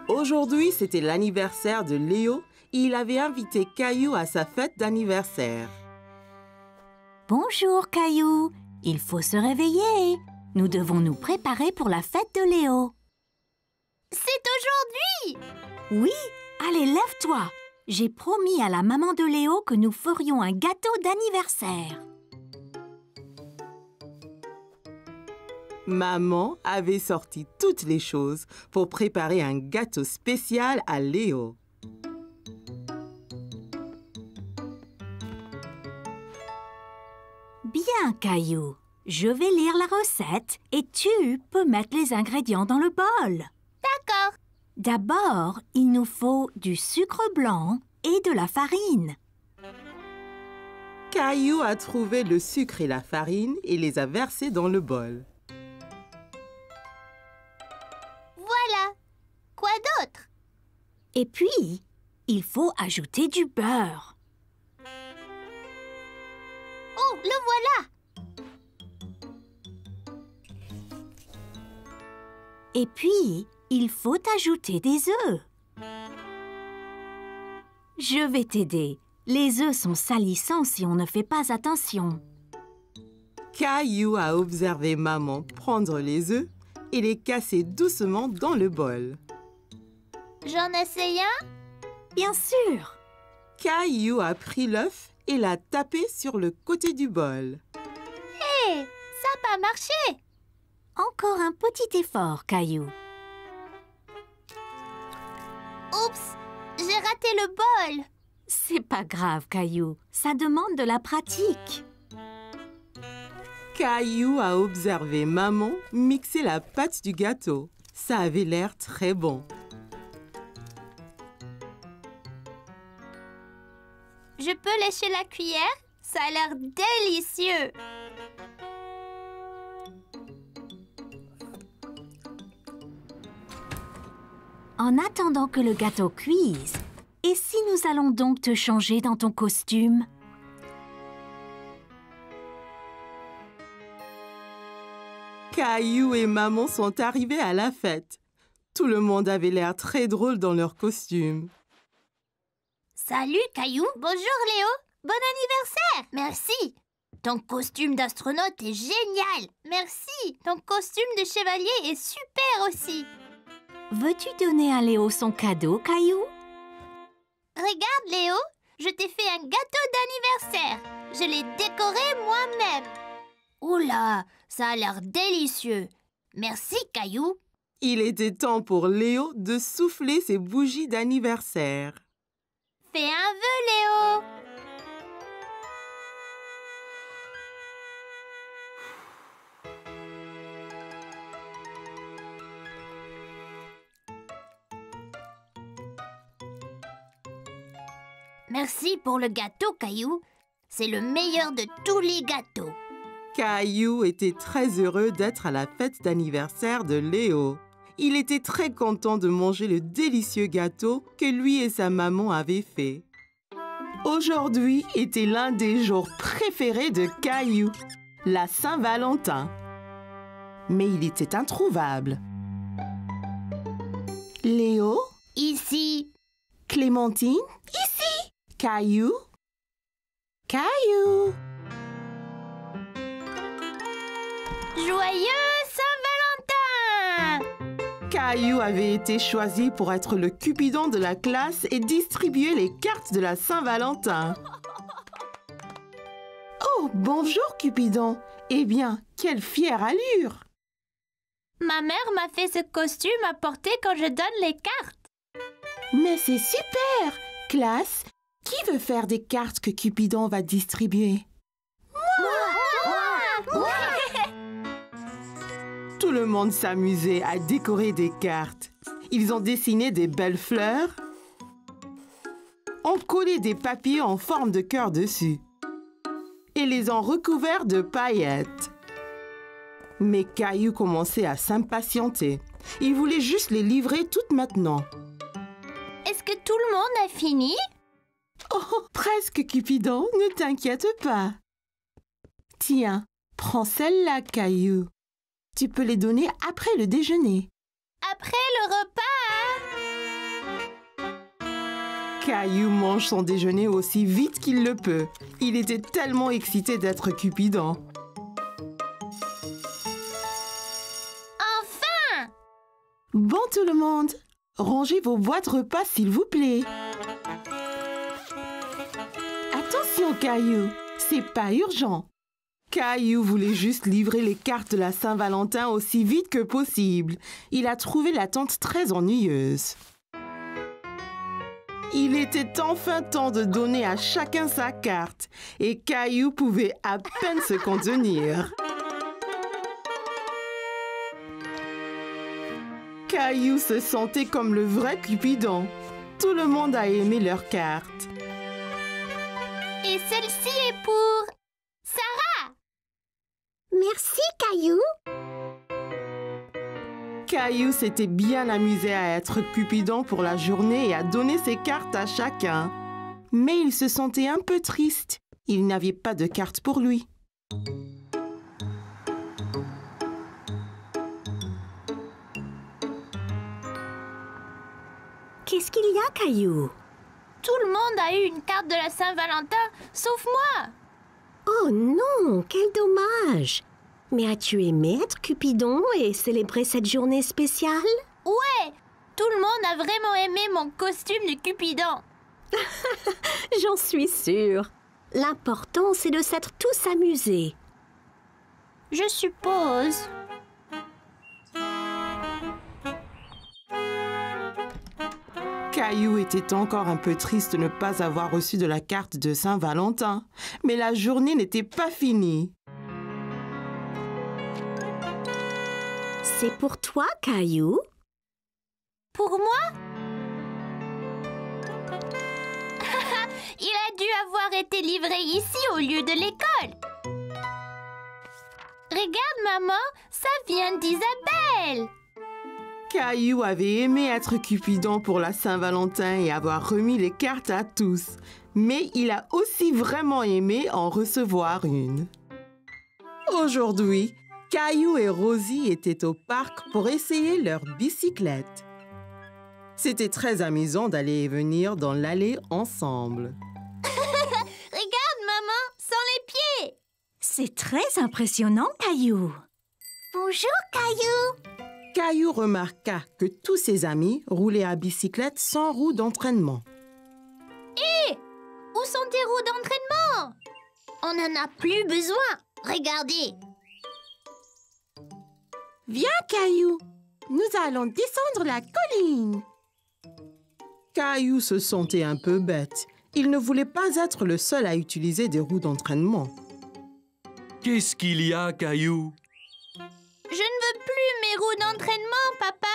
Aujourd'hui, c'était l'anniversaire de Léo et il avait invité Caillou à sa fête d'anniversaire. Bonjour, Caillou. Il faut se réveiller. Nous devons nous préparer pour la fête de Léo. C'est aujourd'hui! Oui, allez, lève-toi. J'ai promis à la maman de Léo que nous ferions un gâteau d'anniversaire. Maman avait sorti toutes les choses pour préparer un gâteau spécial à Léo. Bien, Caillou. Je vais lire la recette et tu peux mettre les ingrédients dans le bol. D'accord. D'abord, il nous faut du sucre blanc et de la farine. Caillou a trouvé le sucre et la farine et les a versés dans le bol. Voilà. Quoi d'autre? Et puis, il faut ajouter du beurre. Oh, le voilà! Et puis, il faut ajouter des œufs. Je vais t'aider. Les œufs sont salissants si on ne fait pas attention. Caillou a observé maman prendre les œufs et les casser doucement dans le bol. J'en essaye un? Bien sûr. Caillou a pris l'œuf et l'a tapé sur le côté du bol. Hé, ça n'a pas marché! Encore un petit effort, Caillou. Oups, j'ai raté le bol. C'est pas grave, Caillou. Ça demande de la pratique. Caillou a observé maman mixer la pâte du gâteau. Ça avait l'air très bon. Je peux lécher la cuillère? Ça a l'air délicieux. En attendant que le gâteau cuise, et si nous allons donc te changer dans ton costume? Caillou et maman sont arrivés à la fête. Tout le monde avait l'air très drôle dans leur costume. Salut, Caillou. Bonjour, Léo. Bon anniversaire. Merci. Ton costume d'astronaute est génial. Merci. Ton costume de chevalier est super aussi. Veux-tu donner à Léo son cadeau, Caillou? Regarde, Léo. Je t'ai fait un gâteau d'anniversaire. Je l'ai décoré moi-même. Oula, ça a l'air délicieux. Merci, Caillou. Il était temps pour Léo de souffler ses bougies d'anniversaire. Fais un vœu, Léo. Merci pour le gâteau, Caillou. C'est le meilleur de tous les gâteaux. Caillou était très heureux d'être à la fête d'anniversaire de Léo. Il était très content de manger le délicieux gâteau que lui et sa maman avaient fait. Aujourd'hui était l'un des jours préférés de Caillou, la Saint-Valentin. Mais il était introuvable. Léo? Ici. Clémentine? Ici. Caillou? Caillou? Joyeux Saint-Valentin! Caillou avait été choisi pour être le Cupidon de la classe et distribuer les cartes de la Saint-Valentin. Oh, bonjour Cupidon. Eh bien, quelle fière allure! Ma mère m'a fait ce costume à porter quand je donne les cartes. Mais c'est super! Classe, qui veut faire des cartes que Cupidon va distribuer? Moi! Tout le monde s'amusait à décorer des cartes. Ils ont dessiné des belles fleurs, ont collé des papiers en forme de cœur dessus et les ont recouverts de paillettes. Mais Caillou commençait à s'impatienter. Il voulait juste les livrer toutes maintenant. Est-ce que tout le monde a fini? Oh, presque Cupidon, ne t'inquiète pas. Tiens, prends celle-là, Caillou. Tu peux les donner après le déjeuner. Après le repas? Caillou mange son déjeuner aussi vite qu'il le peut. Il était tellement excité d'être Cupidon. Enfin! Bon tout le monde, rangez vos boîtes repas s'il vous plaît. Attention Caillou, c'est pas urgent. Caillou voulait juste livrer les cartes de la Saint-Valentin aussi vite que possible. Il a trouvé l'attente très ennuyeuse. Il était enfin temps de donner à chacun sa carte et Caillou pouvait à peine se contenir. Caillou se sentait comme le vrai Cupidon. Tout le monde a aimé leur carte. Et celle-ci est pour Sarah. Merci, Caillou. Caillou s'était bien amusé à être Cupidon pour la journée et à donner ses cartes à chacun. Mais il se sentait un peu triste. Il n'avait pas de carte pour lui. Qu'est-ce qu'il y a, Caillou? Tout le monde a eu une carte de la Saint-Valentin, sauf moi. Oh non, quel dommage! Mais as-tu aimé être Cupidon et célébrer cette journée spéciale? Ouais, tout le monde a vraiment aimé mon costume de Cupidon. J'en suis sûre. L'important, c'est de s'être tous amusés. Je suppose. Caillou était encore un peu triste de ne pas avoir reçu de la carte de Saint-Valentin. Mais la journée n'était pas finie. C'est pour toi, Caillou? Pour moi? Il a dû avoir été livré ici au lieu de l'école. Regarde, maman, ça vient d'Isabelle. Caillou avait aimé être Cupidon pour la Saint-Valentin et avoir remis les cartes à tous. Mais il a aussi vraiment aimé en recevoir une. Aujourd'hui, Caillou et Rosie étaient au parc pour essayer leur bicyclette. C'était très amusant d'aller et venir dans l'allée ensemble. Regarde, maman, sans les pieds. C'est très impressionnant, Caillou. Bonjour, Caillou. Caillou remarqua que tous ses amis roulaient à bicyclette sans roue d'entraînement. Où sont tes roues d'entraînement? On n'en a plus besoin. Regardez. Viens, Caillou, nous allons descendre la colline. Caillou se sentait un peu bête. Il ne voulait pas être le seul à utiliser des roues d'entraînement. Qu'est-ce qu'il y a, Caillou? Je ne veux plus mes roues d'entraînement, papa.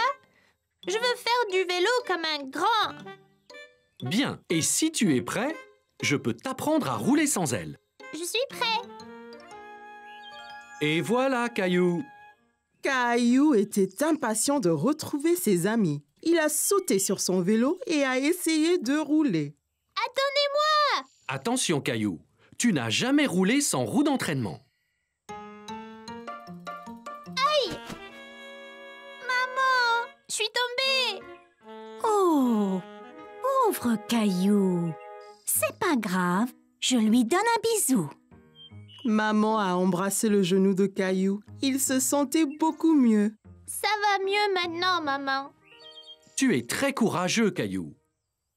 Je veux faire du vélo comme un grand. Bien, et si tu es prêt, je peux t'apprendre à rouler sans elles. Je suis prêt. Et voilà, Caillou. Caillou était impatient de retrouver ses amis. Il a sauté sur son vélo et a essayé de rouler. Attendez-moi. Attention, Caillou, tu n'as jamais roulé sans roue d'entraînement. Maman, je suis tombée. Oh, pauvre Caillou. C'est pas grave, je lui donne un bisou. Maman a embrassé le genou de Caillou. Il se sentait beaucoup mieux. Ça va mieux maintenant, maman. Tu es très courageux, Caillou.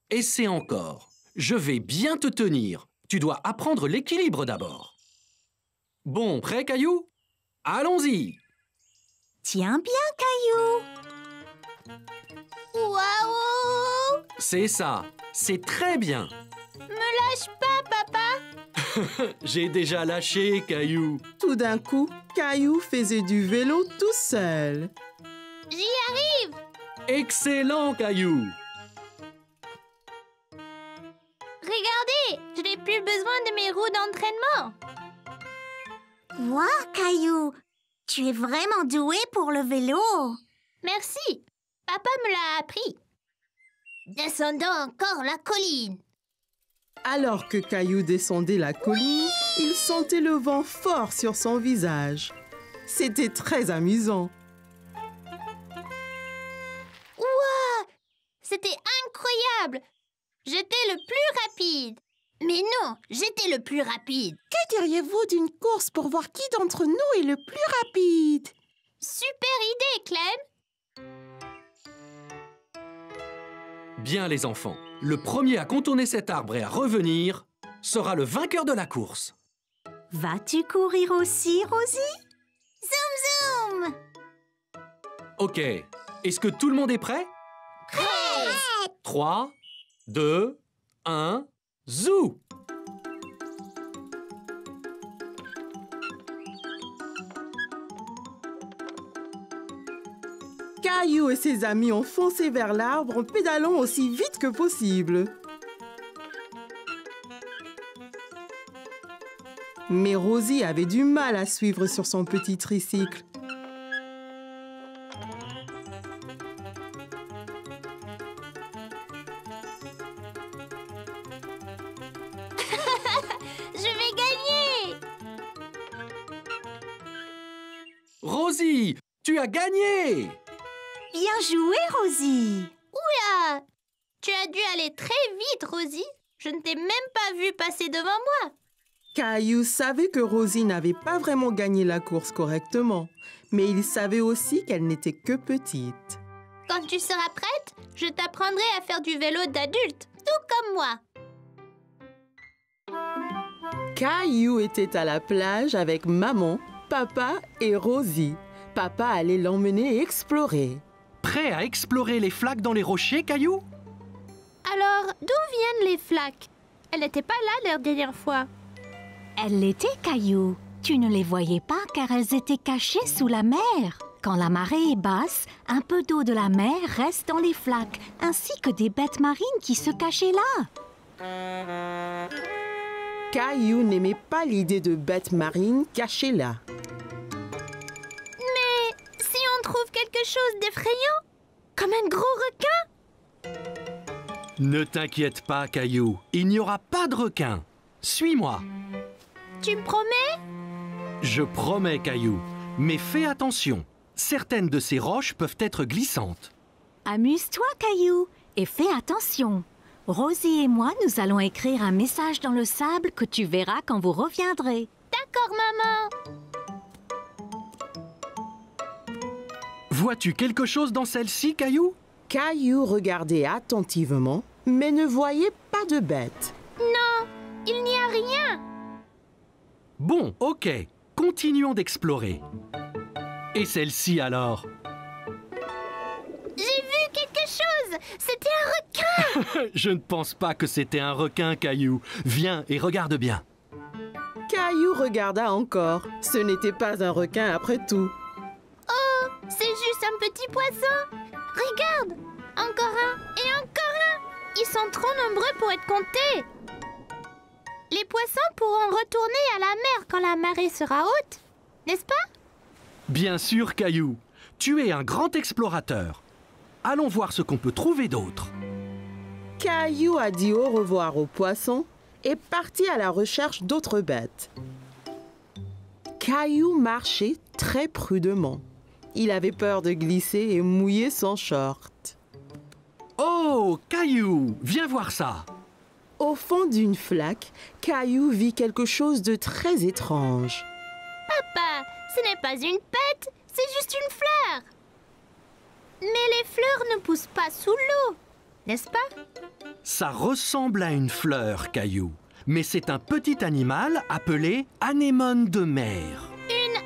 Essaie encore. Je vais bien te tenir. Tu dois apprendre l'équilibre d'abord. Bon, prêt, Caillou? Allons-y. Tiens bien, Caillou. Waouh! C'est ça. C'est très bien. Me lâche pas, papa. J'ai déjà lâché, Caillou. Tout d'un coup, Caillou faisait du vélo tout seul. J'y arrive. Excellent, Caillou. Regardez, je n'ai plus besoin de mes roues d'entraînement. Wow, Caillou, tu es vraiment doué pour le vélo. Merci. Papa me l'a appris. Descendons encore la colline. Alors que Caillou descendait la colline, il sentait le vent fort sur son visage. C'était très amusant. Ouah! C'était incroyable. J'étais le plus rapide. Mais non, j'étais le plus rapide. Que diriez-vous d'une course pour voir qui d'entre nous est le plus rapide? Super idée, Clem. Bien les enfants, le premier à contourner cet arbre et à revenir sera le vainqueur de la course. Vas-tu courir aussi, Rosie? Zoom, zoom. Ok, est-ce que tout le monde est prêt? Prêt. 3, 2, 1, zou! Caillou et ses amis ont foncé vers l'arbre en pédalant aussi vite que possible. Mais Rosie avait du mal à suivre sur son petit tricycle. Je vais gagner. Rosie, tu as gagné! Bien joué, Rosie! Oula! Tu as dû aller très vite, Rosie. Je ne t'ai même pas vue passer devant moi. Caillou savait que Rosie n'avait pas vraiment gagné la course correctement, mais il savait aussi qu'elle n'était que petite. Quand tu seras prête, je t'apprendrai à faire du vélo d'adulte, tout comme moi. Caillou était à la plage avec maman, papa et Rosie. Papa allait l'emmener explorer. Prêt à explorer les flaques dans les rochers, Caillou? Alors, d'où viennent les flaques? Elles n'étaient pas là la dernière fois. Elles l'étaient, Caillou. Tu ne les voyais pas car elles étaient cachées sous la mer. Quand la marée est basse, un peu d'eau de la mer reste dans les flaques, ainsi que des bêtes marines qui se cachaient là. Caillou n'aimait pas l'idée de bêtes marines cachées là. Mais si on trouve quelque chose d'effrayant, comme un gros requin? Ne t'inquiète pas, Caillou. Il n'y aura pas de requin. Suis-moi. Tu me promets? Je promets, Caillou. Mais fais attention. Certaines de ces roches peuvent être glissantes. Amuse-toi, Caillou, et fais attention. Rosie et moi, nous allons écrire un message dans le sable que tu verras quand vous reviendrez. D'accord, maman. Vois-tu quelque chose dans celle-ci, Caillou? Caillou regardait attentivement, mais ne voyait pas de bête. Non, il n'y a rien. Bon, ok. Continuons d'explorer. Et celle-ci alors? J'ai vu quelque chose. C'était un requin. Je ne pense pas que c'était un requin, Caillou. Viens et regarde bien. Caillou regarda encore. Ce n'était pas un requin après tout. Oh, c'est juste un petit poisson. Regarde, encore un et encore un. Ils sont trop nombreux pour être comptés. Les poissons pourront retourner à la mer quand la marée sera haute, n'est-ce pas? Bien sûr, Caillou. Tu es un grand explorateur. Allons voir ce qu'on peut trouver d'autre. Caillou a dit au revoir aux poissons et partit à la recherche d'autres bêtes. Caillou marchait très prudemment. Il avait peur de glisser et mouiller son short. Oh, Caillou, viens voir ça. Au fond d'une flaque, Caillou vit quelque chose de très étrange. Papa, ce n'est pas une pète, c'est juste une fleur. Mais les fleurs ne poussent pas sous l'eau, n'est-ce pas? Ça ressemble à une fleur, Caillou. Mais c'est un petit animal appelé anémone de mer. Une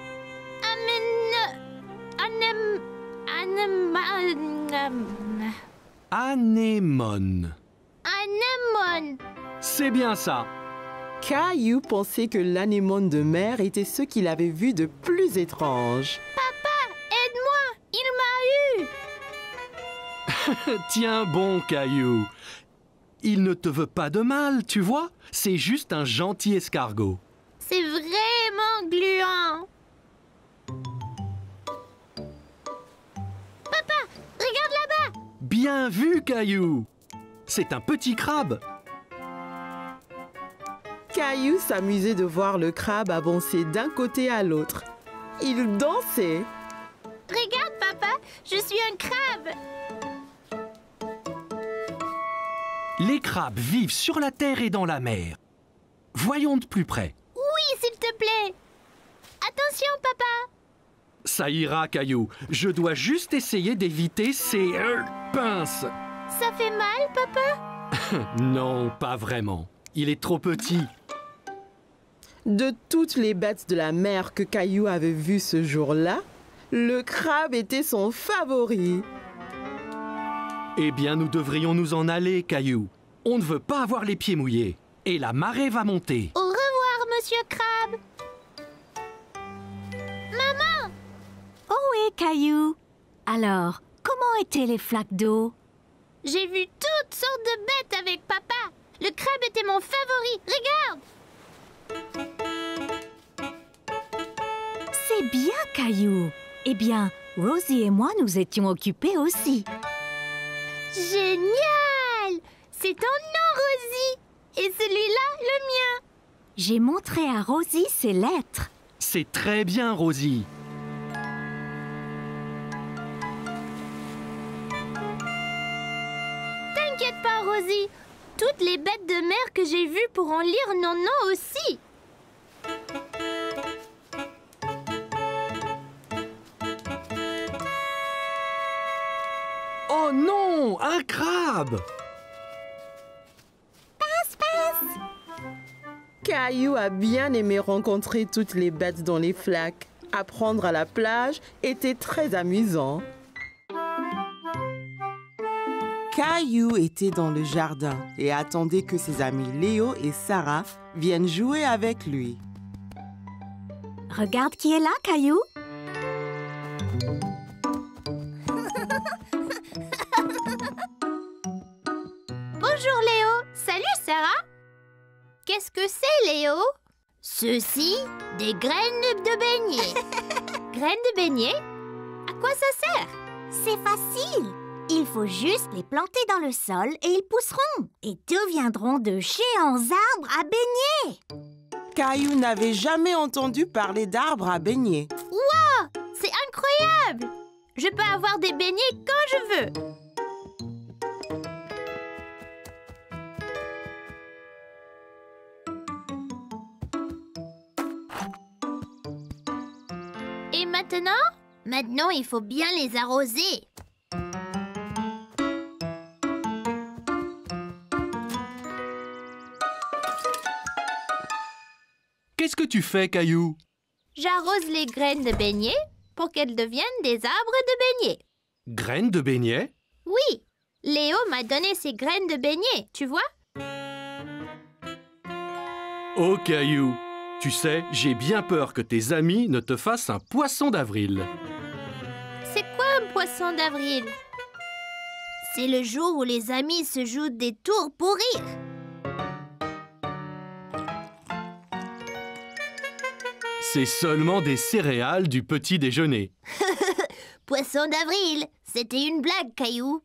Anémone. anémone. C'est bien ça. Caillou pensait que l'anémone de mer était ce qu'il avait vu de plus étrange. Papa, aide-moi, il m'a eu. Tiens bon, Caillou. Il ne te veut pas de mal, tu vois. C'est juste un gentil escargot. C'est vraiment gluant. Papa, regarde là-bas. Bien vu, Caillou. C'est un petit crabe. Caillou s'amusait de voir le crabe avancer d'un côté à l'autre. Il dansait. Regarde, papa, je suis un crabe. Les crabes vivent sur la terre et dans la mer. Voyons de plus près. Oui, s'il te plaît. Attention, papa. Ça ira, Caillou. Je dois juste essayer d'éviter ces pinces. Ça fait mal, papa? Non, pas vraiment. Il est trop petit. De toutes les bêtes de la mer que Caillou avait vues ce jour-là, le crabe était son favori. Eh bien, nous devrions nous en aller, Caillou. On ne veut pas avoir les pieds mouillés. Et la marée va monter. Au revoir, monsieur Crabe. Maman! Oh oui, Caillou. Alors, comment étaient les flaques d'eau? J'ai vu toutes sortes de bêtes avec papa. Le crabe était mon favori. Regarde! C'est bien, Caillou. Eh bien, Rosie et moi nous étions occupés aussi. Génial! C'est ton nom, Rosie. Et celui-là, le mien. J'ai montré à Rosie ses lettres. C'est très bien, Rosie. T'inquiète pas, Rosie. Toutes les bêtes de mer que j'ai vues pourront lire nos noms aussi. Oh non, un crabe! Caillou a bien aimé rencontrer toutes les bêtes dans les flaques. Apprendre à la plage était très amusant. Caillou était dans le jardin et attendait que ses amis Léo et Sarah viennent jouer avec lui. Regarde qui est là, Caillou. Bonjour, Léo. Salut, Sarah. Qu'est-ce que c'est, Léo? Ceci, des graines de beignet. Graines de beignet? À quoi ça sert? C'est facile. Il faut juste les planter dans le sol et ils pousseront. Et deviendront de géants arbres à beignets. Caillou n'avait jamais entendu parler d'arbres à beignets. Wow! C'est incroyable! Je peux avoir des beignets quand je veux. Et maintenant? Maintenant, il faut bien les arroser. Qu'est-ce que tu fais, Caillou? J'arrose les graines de beignets pour qu'elles deviennent des arbres de beignets. Graines de beignets? Oui, Léo m'a donné ces graines de beignets, tu vois? Oh, Caillou, tu sais, j'ai bien peur que tes amis ne te fassent un poisson d'avril. C'est quoi un poisson d'avril? C'est le jour où les amis se jouent des tours pour rire. C'est seulement des céréales du petit déjeuner. Poisson d'avril, c'était une blague, Caillou.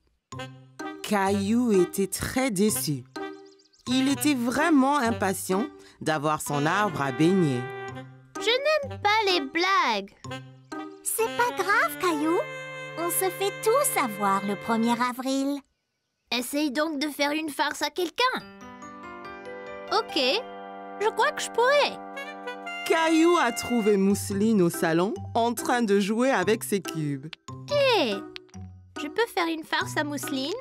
Caillou était très déçu. Il était vraiment impatient d'avoir son arbre à beignets. Je n'aime pas les blagues. C'est pas grave, Caillou. On se fait tous avoir le 1er avril. Essaye donc de faire une farce à quelqu'un. Ok, je crois que je pourrais. Caillou a trouvé Mousseline au salon en train de jouer avec ses cubes. Hé, je peux faire une farce à Mousseline?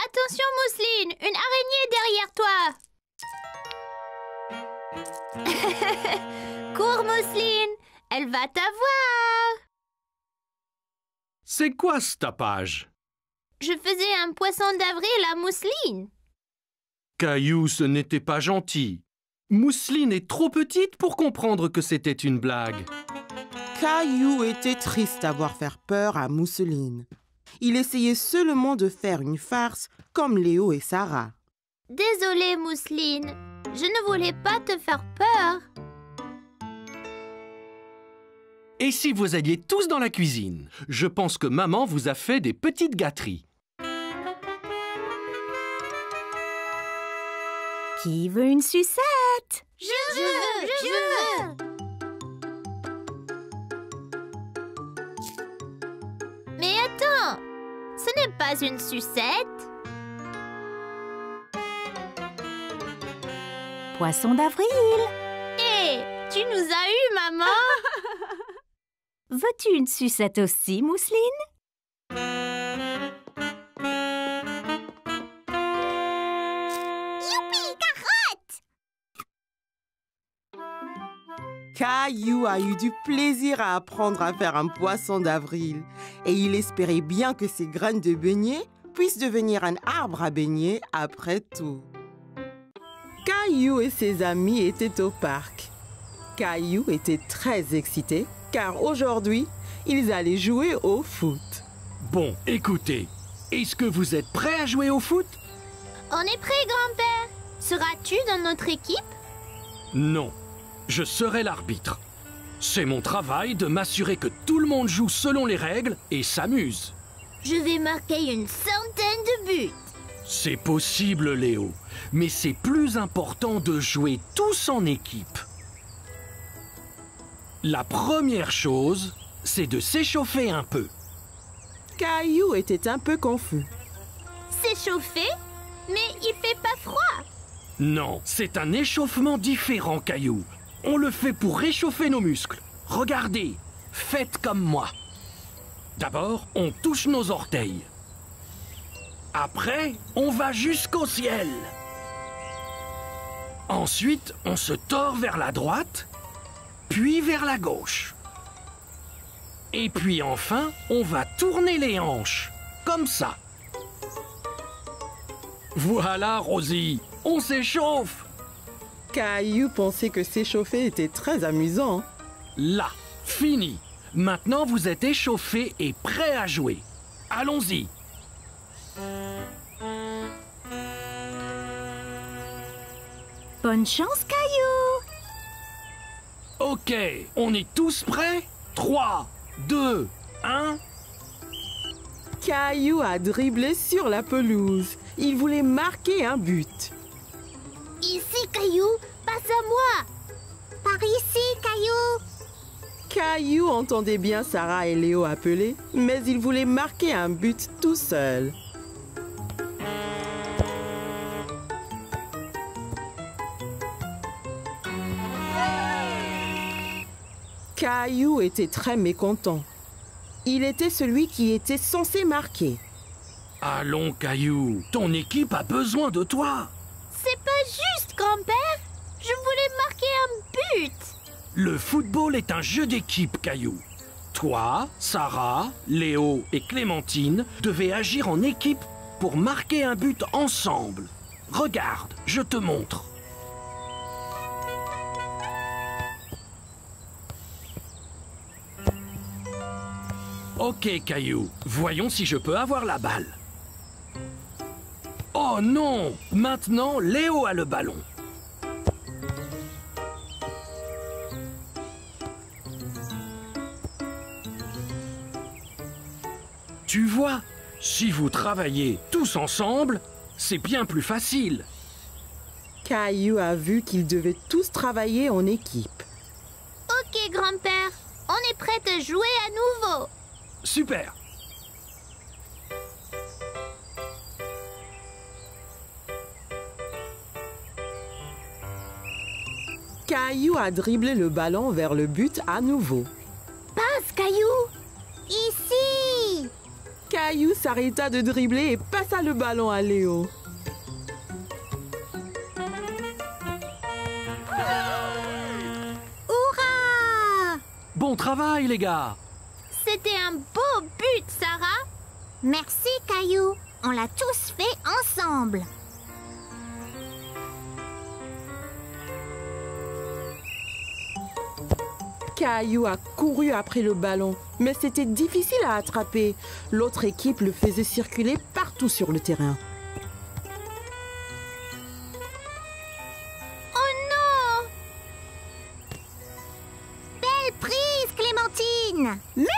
Attention, Mousseline, une araignée derrière toi. Cours, Mousseline, elle va t'avoir. C'est quoi ce tapage? Je faisais un poisson d'avril à Mousseline. Caillou, ce n'était pas gentil. Mousseline est trop petite pour comprendre que c'était une blague. Caillou était triste d'avoir fait peur à Mousseline. Il essayait seulement de faire une farce comme Léo et Sarah. Désolée, Mousseline. Je ne voulais pas te faire peur. Et si vous alliez tous dans la cuisine? Je pense que maman vous a fait des petites gâteries. Qui veut une sucette? Je veux. n'est pas une sucette. Poisson d'avril. Hé, tu nous as eu, maman. Veux-tu une sucette aussi, Mousseline? Youpi, carotte! Caillou a eu du plaisir à apprendre à faire un poisson d'avril et il espérait bien que ses graines de beignet puissent devenir un arbre à beignets après tout. Caillou et ses amis étaient au parc. Caillou était très excité car aujourd'hui, ils allaient jouer au foot. Bon, écoutez, est-ce que vous êtes prêts à jouer au foot? On est prêt, grand-père. Seras-tu dans notre équipe? Non, je serai l'arbitre. C'est mon travail de m'assurer que tout le monde joue selon les règles et s'amuse. Je vais marquer une centaine de buts. C'est possible, Léo, mais c'est plus important de jouer tous en équipe. La première chose, c'est de s'échauffer un peu. Caillou était un peu confus. S'échauffer? Mais il fait pas froid. Non, c'est un échauffement différent, Caillou. On le fait pour réchauffer nos muscles. Regardez, faites comme moi. D'abord, on touche nos orteils. Après, on va jusqu'au ciel. Ensuite, on se tord vers la droite, puis vers la gauche. Et puis enfin, on va tourner les hanches, comme ça. Voilà, Rosie, on s'échauffe. Caillou pensait que s'échauffer était très amusant. Là, fini. Maintenant, vous êtes échauffés et prêts à jouer. Allons-y. Bonne chance, Caillou. Ok, on est tous prêts? 3, 2, 1... Caillou a dribblé sur la pelouse. Il voulait marquer un but. Ici, Caillou, passe à moi. Par ici, Caillou! Caillou entendait bien Sarah et Léo appeler, mais il voulait marquer un but tout seul. Caillou était très mécontent. Il était celui qui était censé marquer. Allons, Caillou, ton équipe a besoin de toi. C'est pas juste, grand-père. Je voulais marquer un but. Le football est un jeu d'équipe, Caillou. Toi, Sarah, Léo et Clémentine devez agir en équipe pour marquer un but ensemble. Regarde, je te montre. Ok, Caillou, voyons si je peux avoir la balle. Oh non! Maintenant, Léo a le ballon. Tu vois, si vous travaillez tous ensemble, c'est bien plus facile. Caillou a vu qu'ils devaient tous travailler en équipe. Ok, grand-père. On est prêt à jouer à nouveau. Super! Caillou a dribblé le ballon vers le but à nouveau. Passe, Caillou. Ici! Caillou s'arrêta de dribbler et passa le ballon à Léo. Hurrah! Bon travail, les gars! C'était un beau but, Sarah. Merci, Caillou. On l'a tous fait ensemble. Caillou a couru après le ballon, mais c'était difficile à attraper. L'autre équipe le faisait circuler partout sur le terrain. Oh non! Belle prise, Clémentine! Merci!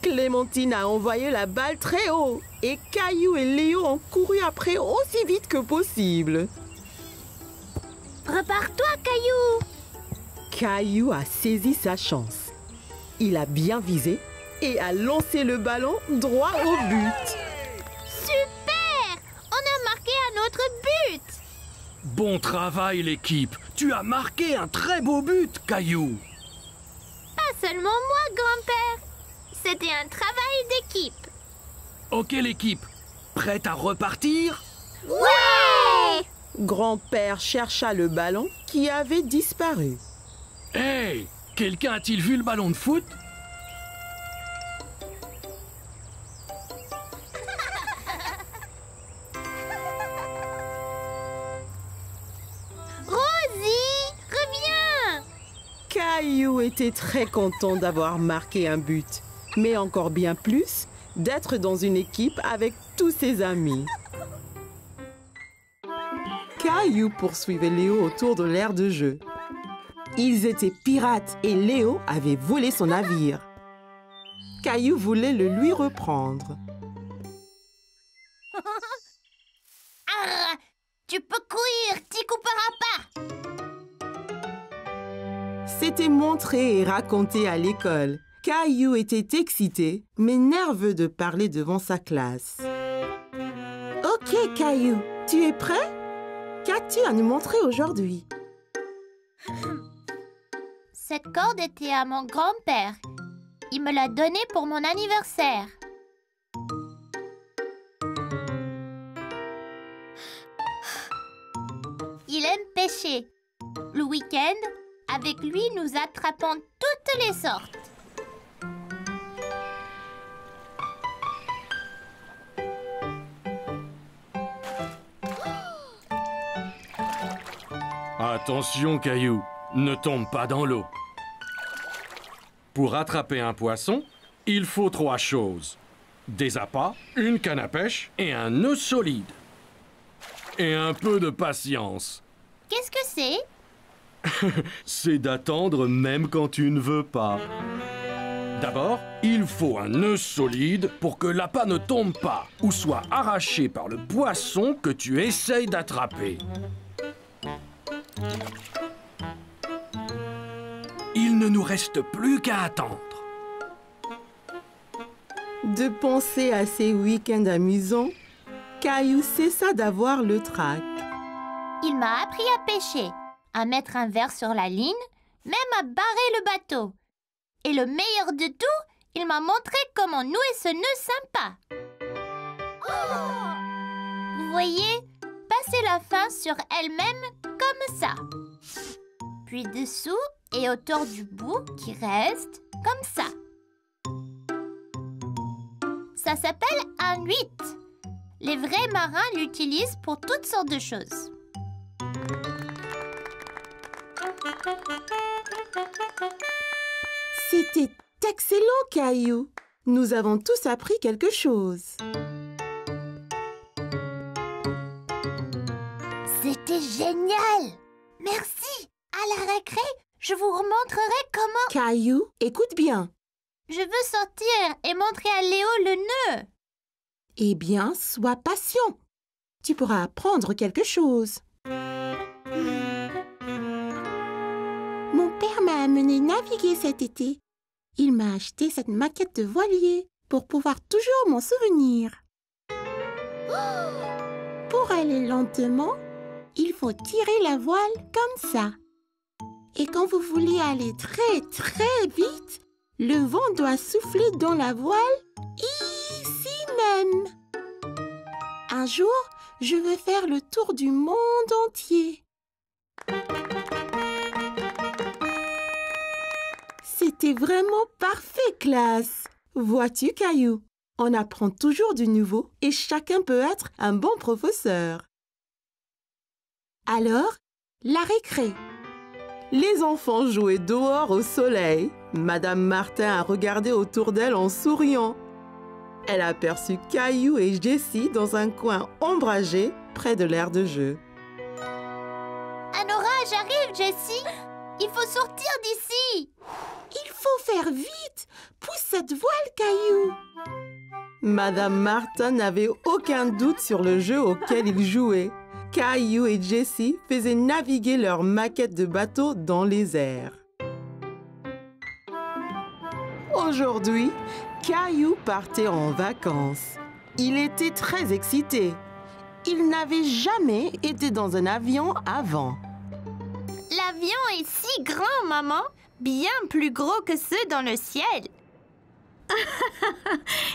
Clémentine a envoyé la balle très haut et Caillou et Léo ont couru après aussi vite que possible. Prépare-toi, Caillou. Caillou a saisi sa chance. Il a bien visé et a lancé le ballon droit au but. Super! On a marqué un autre but! Bon travail, l'équipe. Tu as marqué un très beau but, Caillou. Pas seulement moi, grand-père. C'était un travail d'équipe. Ok, l'équipe. Prête à repartir? Ouais! Grand-père chercha le ballon qui avait disparu. Hey! Quelqu'un a-t-il vu le ballon de foot? Rosie, reviens! Caillou était très content d'avoir marqué un but, mais encore bien plus d'être dans une équipe avec tous ses amis. Caillou poursuivait Léo autour de l'aire de jeu. Ils étaient pirates et Léo avait volé son navire. Caillou voulait le lui reprendre. Ah, tu peux courir, t'y couperas pas! C'était montré et raconté à l'école. Caillou était excité, mais nerveux de parler devant sa classe. Ok, Caillou, tu es prêt? Qu'as-tu à nous montrer aujourd'hui? Cette corde était à mon grand-père. Il me l'a donnée pour mon anniversaire. Il aime pêcher. Le week-end, avec lui, nous attrapons toutes les sortes. Attention, Caillou. Ne tombe pas dans l'eau. Pour attraper un poisson, il faut 3 choses. Des appâts, une canne à pêche et un nœud solide. Et un peu de patience. Qu'est-ce que c'est? C'est d'attendre même quand tu ne veux pas. D'abord, il faut un nœud solide pour que l'appât ne tombe pas ou soit arraché par le poisson que tu essayes d'attraper. Il ne nous reste plus qu'à attendre. De penser à ces week-ends amusants, Caillou cessa d'avoir le trac. Il m'a appris à pêcher, à mettre un verre sur la ligne, même à barrer le bateau. Et le meilleur de tout, il m'a montré comment nouer ce nœud sympa. Vous voyez, passer la fin sur elle-même comme ça. Puis dessous et autour du bout qui reste comme ça. Ça s'appelle un 8. Les vrais marins l'utilisent pour toutes sortes de choses. C'était excellent, Caillou. Nous avons tous appris quelque chose. C'était génial! Merci! À la récré, je vous remontrerai comment... Caillou, écoute bien. Je veux sortir et montrer à Léo le nœud. Eh bien, sois patient. Tu pourras apprendre quelque chose. Mon père m'a amené naviguer cet été. Il m'a acheté cette maquette de voilier pour pouvoir toujours m'en souvenir. Pour aller lentement, il faut tirer la voile comme ça. Et quand vous voulez aller très très vite, le vent doit souffler dans la voile ici même. Un jour, je veux faire le tour du monde entier. C'était vraiment parfait, classe. Vois-tu, Caillou, on apprend toujours du nouveau et chacun peut être un bon professeur. Alors, la récré. Les enfants jouaient dehors au soleil. Madame Martin a regardé autour d'elle en souriant. Elle aperçut Caillou et Jessie dans un coin ombragé près de l'aire de jeu. Un orage arrive, Jessie. Il faut sortir d'ici. Il faut faire vite. Pousse cette voile, Caillou. Madame Martin n'avait aucun doute sur le jeu auquel ils jouaient. Caillou et Jessie faisaient naviguer leur maquette de bateau dans les airs. Oh Aujourd'hui, Caillou partait en vacances. Il était très excité. Il n'avait jamais été dans un avion avant. L'avion est si grand, maman. Bien plus gros que ceux dans le ciel.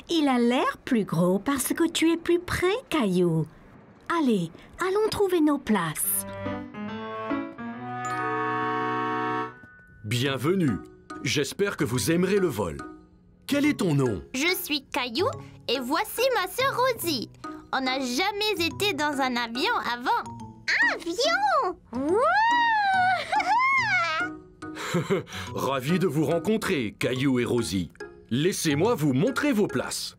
Il a l'air plus gros parce que tu es plus près, Caillou. Allez, allons trouver nos places. Bienvenue. J'espère que vous aimerez le vol. Quel est ton nom? Je suis Caillou et voici ma sœur Rosie. On n'a jamais été dans un avion avant. Avion! Ravi de vous rencontrer, Caillou et Rosie. Laissez-moi vous montrer vos places.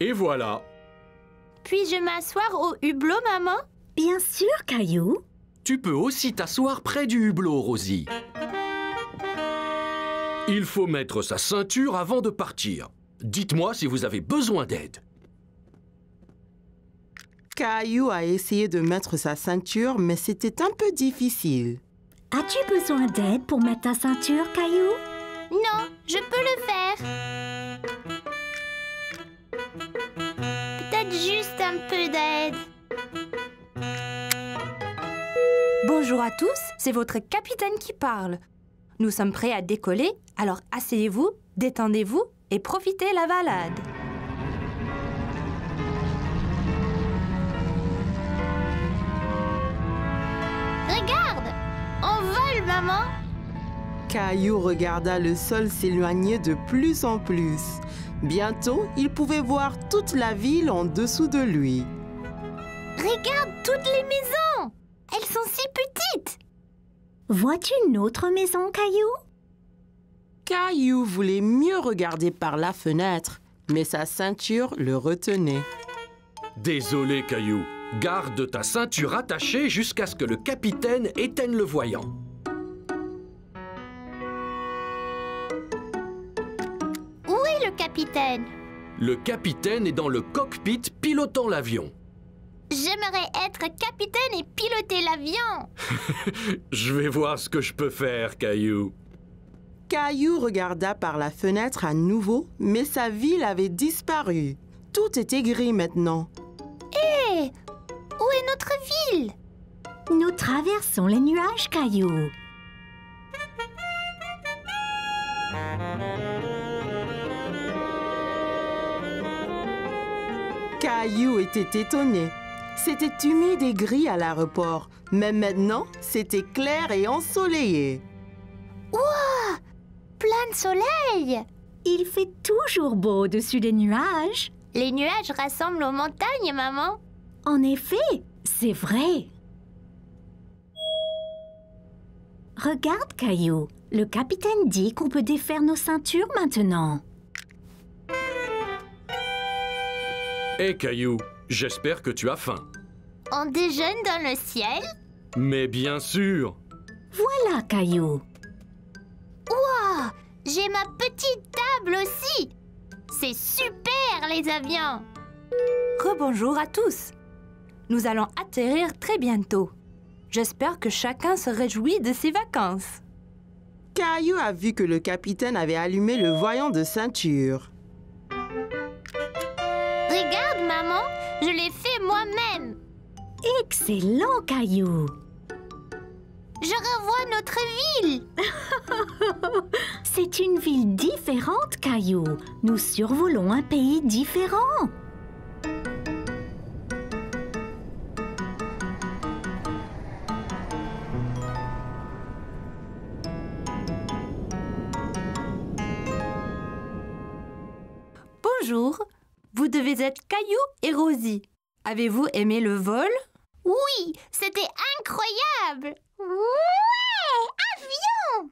Et voilà. Puis-je m'asseoir au hublot, maman? Bien sûr, Caillou. Tu peux aussi t'asseoir près du hublot, Rosie. Il faut mettre sa ceinture avant de partir. Dites-moi si vous avez besoin d'aide. Caillou a essayé de mettre sa ceinture, mais c'était un peu difficile. As-tu besoin d'aide pour mettre ta ceinture, Caillou? Non, je peux le faire. Peut-être juste un peu d'aide. Bonjour à tous, c'est votre capitaine qui parle. Nous sommes prêts à décoller, alors asseyez-vous, détendez-vous et profitez la balade. Regarde, on vole, maman. Caillou regarda le sol s'éloigner de plus en plus. Bientôt, il pouvait voir toute la ville en dessous de lui. Regarde toutes les maisons. Elles sont si petites. Vois-tu une autre maison, Caillou? Caillou voulait mieux regarder par la fenêtre, mais sa ceinture le retenait. Désolé, Caillou. Garde ta ceinture attachée jusqu'à ce que le capitaine éteigne le voyant. Où est le capitaine? Le capitaine est dans le cockpit pilotant l'avion. J'aimerais être capitaine et piloter l'avion. Je vais voir ce que je peux faire, Caillou. Caillou regarda par la fenêtre à nouveau, mais sa ville avait disparu. Tout était gris maintenant. Hé! Où est notre ville? Nous traversons les nuages, Caillou. Caillou était étonné. C'était humide et gris à l'aéroport, mais maintenant, c'était clair et ensoleillé. Ouah! Plein de soleil! Il fait toujours beau au-dessus des nuages. Les nuages rassemblent aux montagnes, maman. En effet, c'est vrai. Regarde, Caillou. Le capitaine dit qu'on peut défaire nos ceintures maintenant. Hé, Caillou, j'espère que tu as faim. On déjeune dans le ciel? Mais bien sûr. Voilà, Caillou. Ouah! J'ai ma petite table aussi! C'est super, les avions! Rebonjour à tous. Nous allons atterrir très bientôt. J'espère que chacun se réjouit de ses vacances. Caillou a vu que le capitaine avait allumé le voyant de ceinture. Regarde, maman, je l'ai fait moi-même. Excellent, Caillou. Je revois notre ville. C'est une ville différente, Caillou. Nous survolons un pays différent. Bonjour, vous devez être Caillou et Rosie. Avez-vous aimé le vol? Oui, c'était incroyable. Ouais, avion!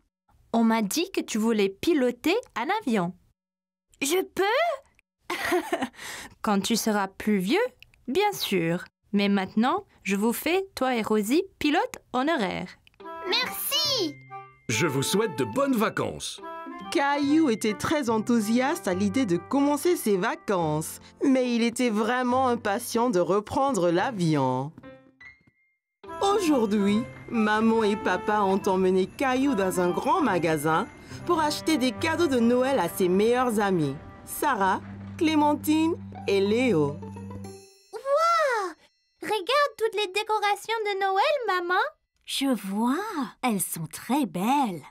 On m'a dit que tu voulais piloter un avion. Je peux? Quand tu seras plus vieux, bien sûr. Mais maintenant, je vous fais, toi et Rosie, pilote honoraire. Merci! Je vous souhaite de bonnes vacances. Caillou était très enthousiaste à l'idée de commencer ses vacances, mais il était vraiment impatient de reprendre l'avion. Aujourd'hui, maman et papa ont emmené Caillou dans un grand magasin pour acheter des cadeaux de Noël à ses meilleurs amis, Sarah, Clémentine et Léo. Wow! Regarde toutes les décorations de Noël, maman! Je vois, elles sont très belles.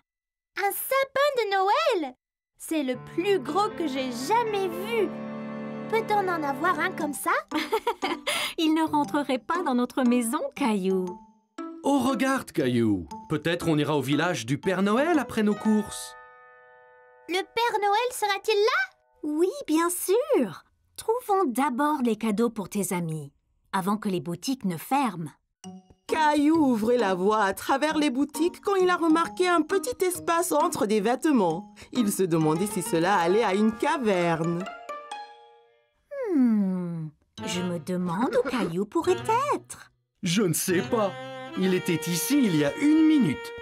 Un sapin de Noël! C'est le plus gros que j'ai jamais vu. Peut-on en avoir un comme ça? Il ne rentrerait pas dans notre maison, Caillou. Oh, regarde, Caillou. Peut-être on ira au village du Père Noël après nos courses. Le Père Noël sera-t-il là? Oui, bien sûr. Trouvons d'abord les cadeaux pour tes amis, avant que les boutiques ne ferment. Caillou ouvrait la voie à travers les boutiques quand il a remarqué un petit espace entre des vêtements. Il se demandait si cela allait à une caverne. Je me demande où Caillou pourrait être. Je ne sais pas. Il était ici il y a 1 minute.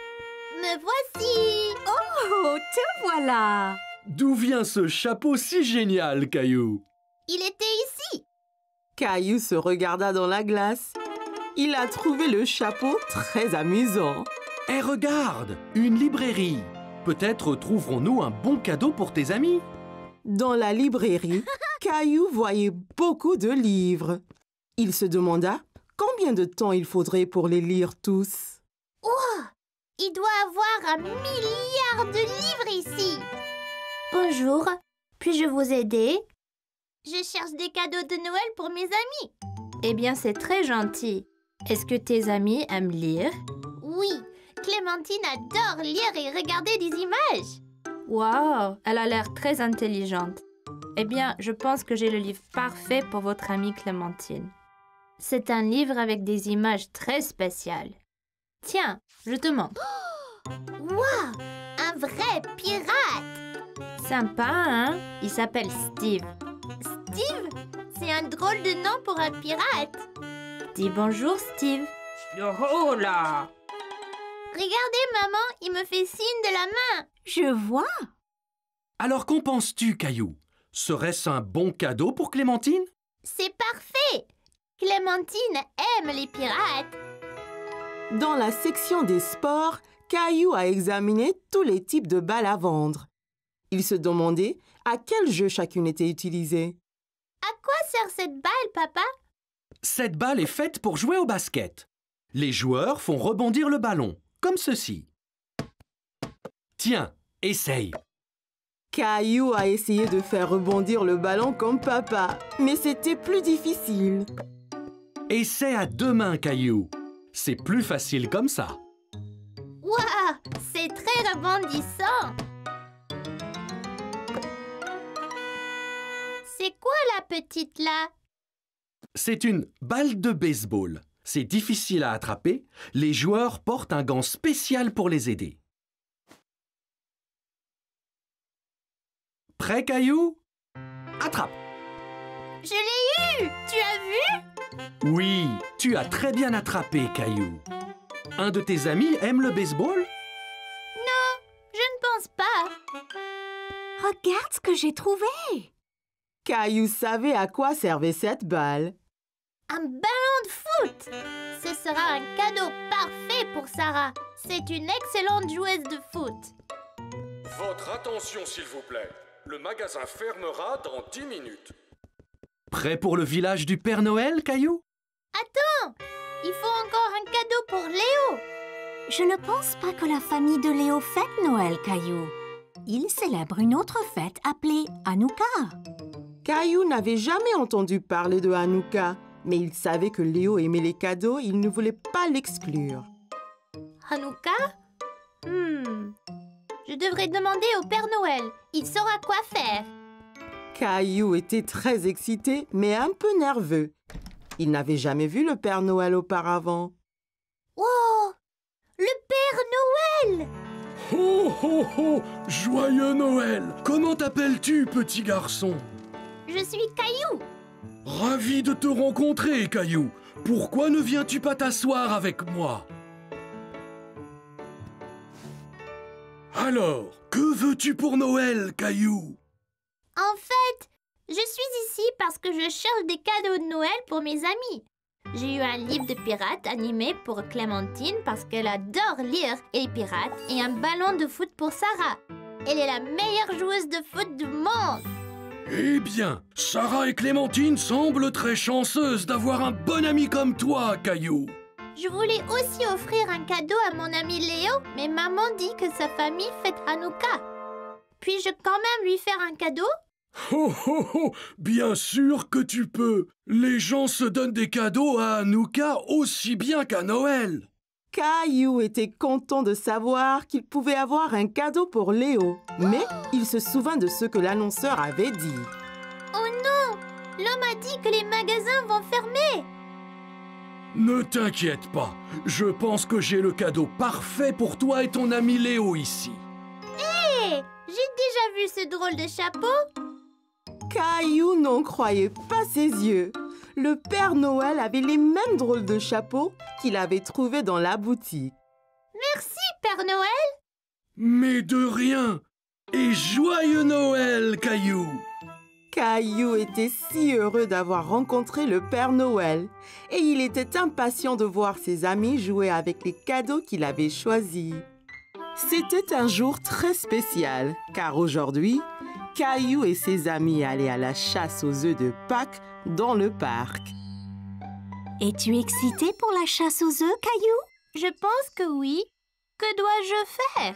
Me voici! Oh, te voilà! D'où vient ce chapeau si génial, Caillou? Il était ici! Caillou se regarda dans la glace. Il a trouvé le chapeau très amusant. Eh, regarde, une librairie. Peut-être trouverons-nous un bon cadeau pour tes amis. Dans la librairie, Caillou voyait beaucoup de livres. Il se demanda combien de temps il faudrait pour les lire tous. Wow! Il doit avoir 1 milliard de livres ici! Bonjour, puis-je vous aider? Je cherche des cadeaux de Noël pour mes amis. Eh bien, c'est très gentil. Est-ce que tes amis aiment lire? Oui, Clémentine adore lire et regarder des images. Wow, elle a l'air très intelligente. Eh bien, je pense que j'ai le livre parfait pour votre amie Clémentine. C'est un livre avec des images très spéciales. Tiens, je te montre. Wow! Un vrai pirate! Sympa, hein? Il s'appelle Steve. Steve? C'est un drôle de nom pour un pirate. Dis bonjour, Steve. Yoho là! Regardez, maman, il me fait signe de la main. Je vois. Alors qu'en penses-tu, Caillou? Serait-ce un bon cadeau pour Clémentine? C'est parfait! Clémentine aime les pirates. Dans la section des sports, Caillou a examiné tous les types de balles à vendre. Il se demandait à quel jeu chacune était utilisée. À quoi sert cette balle, papa? Cette balle est faite pour jouer au basket. Les joueurs font rebondir le ballon, comme ceci. Tiens, essaye. Caillou a essayé de faire rebondir le ballon comme papa, mais c'était plus difficile. Essaie à 2 mains, Caillou. C'est plus facile comme ça. Waouh! C'est très rebondissant! C'est quoi la petite là? C'est une balle de baseball. C'est difficile à attraper. Les joueurs portent un gant spécial pour les aider. Prêt, Caillou? Attrape! Je l'ai eu! Tu as vu? Oui, tu as très bien attrapé, Caillou. Un de tes amis aime le baseball? Non, je ne pense pas. Regarde ce que j'ai trouvé. Caillou savait à quoi servait cette balle. Un ballon de foot! Ce sera un cadeau parfait pour Sarah. C'est une excellente joueuse de foot. Votre attention, s'il vous plaît. Le magasin fermera dans 10 minutes. Prêt pour le village du Père Noël, Caillou? Attends! Il faut encore un cadeau pour Léo. Je ne pense pas que la famille de Léo fête Noël, Caillou. Il célèbre une autre fête appelée Hanouka. Caillou n'avait jamais entendu parler de Hanouka, mais il savait que Léo aimait les cadeaux, il ne voulait pas l'exclure. Hanouka? Je devrais demander au Père Noël. Il saura quoi faire. Caillou était très excité, mais un peu nerveux. Il n'avait jamais vu le Père Noël auparavant. Oh! Le Père Noël! Ho, ho, ho! Joyeux Noël! Comment t'appelles-tu, petit garçon? Je suis Caillou. Ravi de te rencontrer, Caillou. Pourquoi ne viens-tu pas t'asseoir avec moi? Alors, que veux-tu pour Noël, Caillou? En fait, je suis ici parce que je cherche des cadeaux de Noël pour mes amis. J'ai eu un livre de pirates animé pour Clémentine parce qu'elle adore lire et les pirates et un ballon de foot pour Sarah. Elle est la meilleure joueuse de foot du monde. Eh bien, Sarah et Clémentine semblent très chanceuses d'avoir un bon ami comme toi, Caillou. Je voulais aussi offrir un cadeau à mon ami Léo, mais maman dit que sa famille fête Hanouka. Puis-je quand même lui faire un cadeau? Oh oh oh, bien sûr que tu peux. Les gens se donnent des cadeaux à Hanouka aussi bien qu'à Noël. Caillou était content de savoir qu'il pouvait avoir un cadeau pour Léo. Mais il se souvint de ce que l'annonceur avait dit. Oh non! L'homme a dit que les magasins vont fermer. Ne t'inquiète pas, je pense que j'ai le cadeau parfait pour toi et ton ami Léo ici. Hé! J'ai déjà vu ce drôle de chapeau. Caillou n'en croyait pas ses yeux. Le Père Noël avait les mêmes drôles de chapeaux qu'il avait trouvés dans la boutique. Merci, Père Noël. Mais de rien. Et joyeux Noël, Caillou. Caillou était si heureux d'avoir rencontré le Père Noël et il était impatient de voir ses amis jouer avec les cadeaux qu'il avait choisis. C'était un jour très spécial car aujourd'hui, Caillou et ses amis allaient à la chasse aux œufs de Pâques dans le parc. Es-tu excité pour la chasse aux œufs, Caillou? Je pense que oui. Que dois-je faire?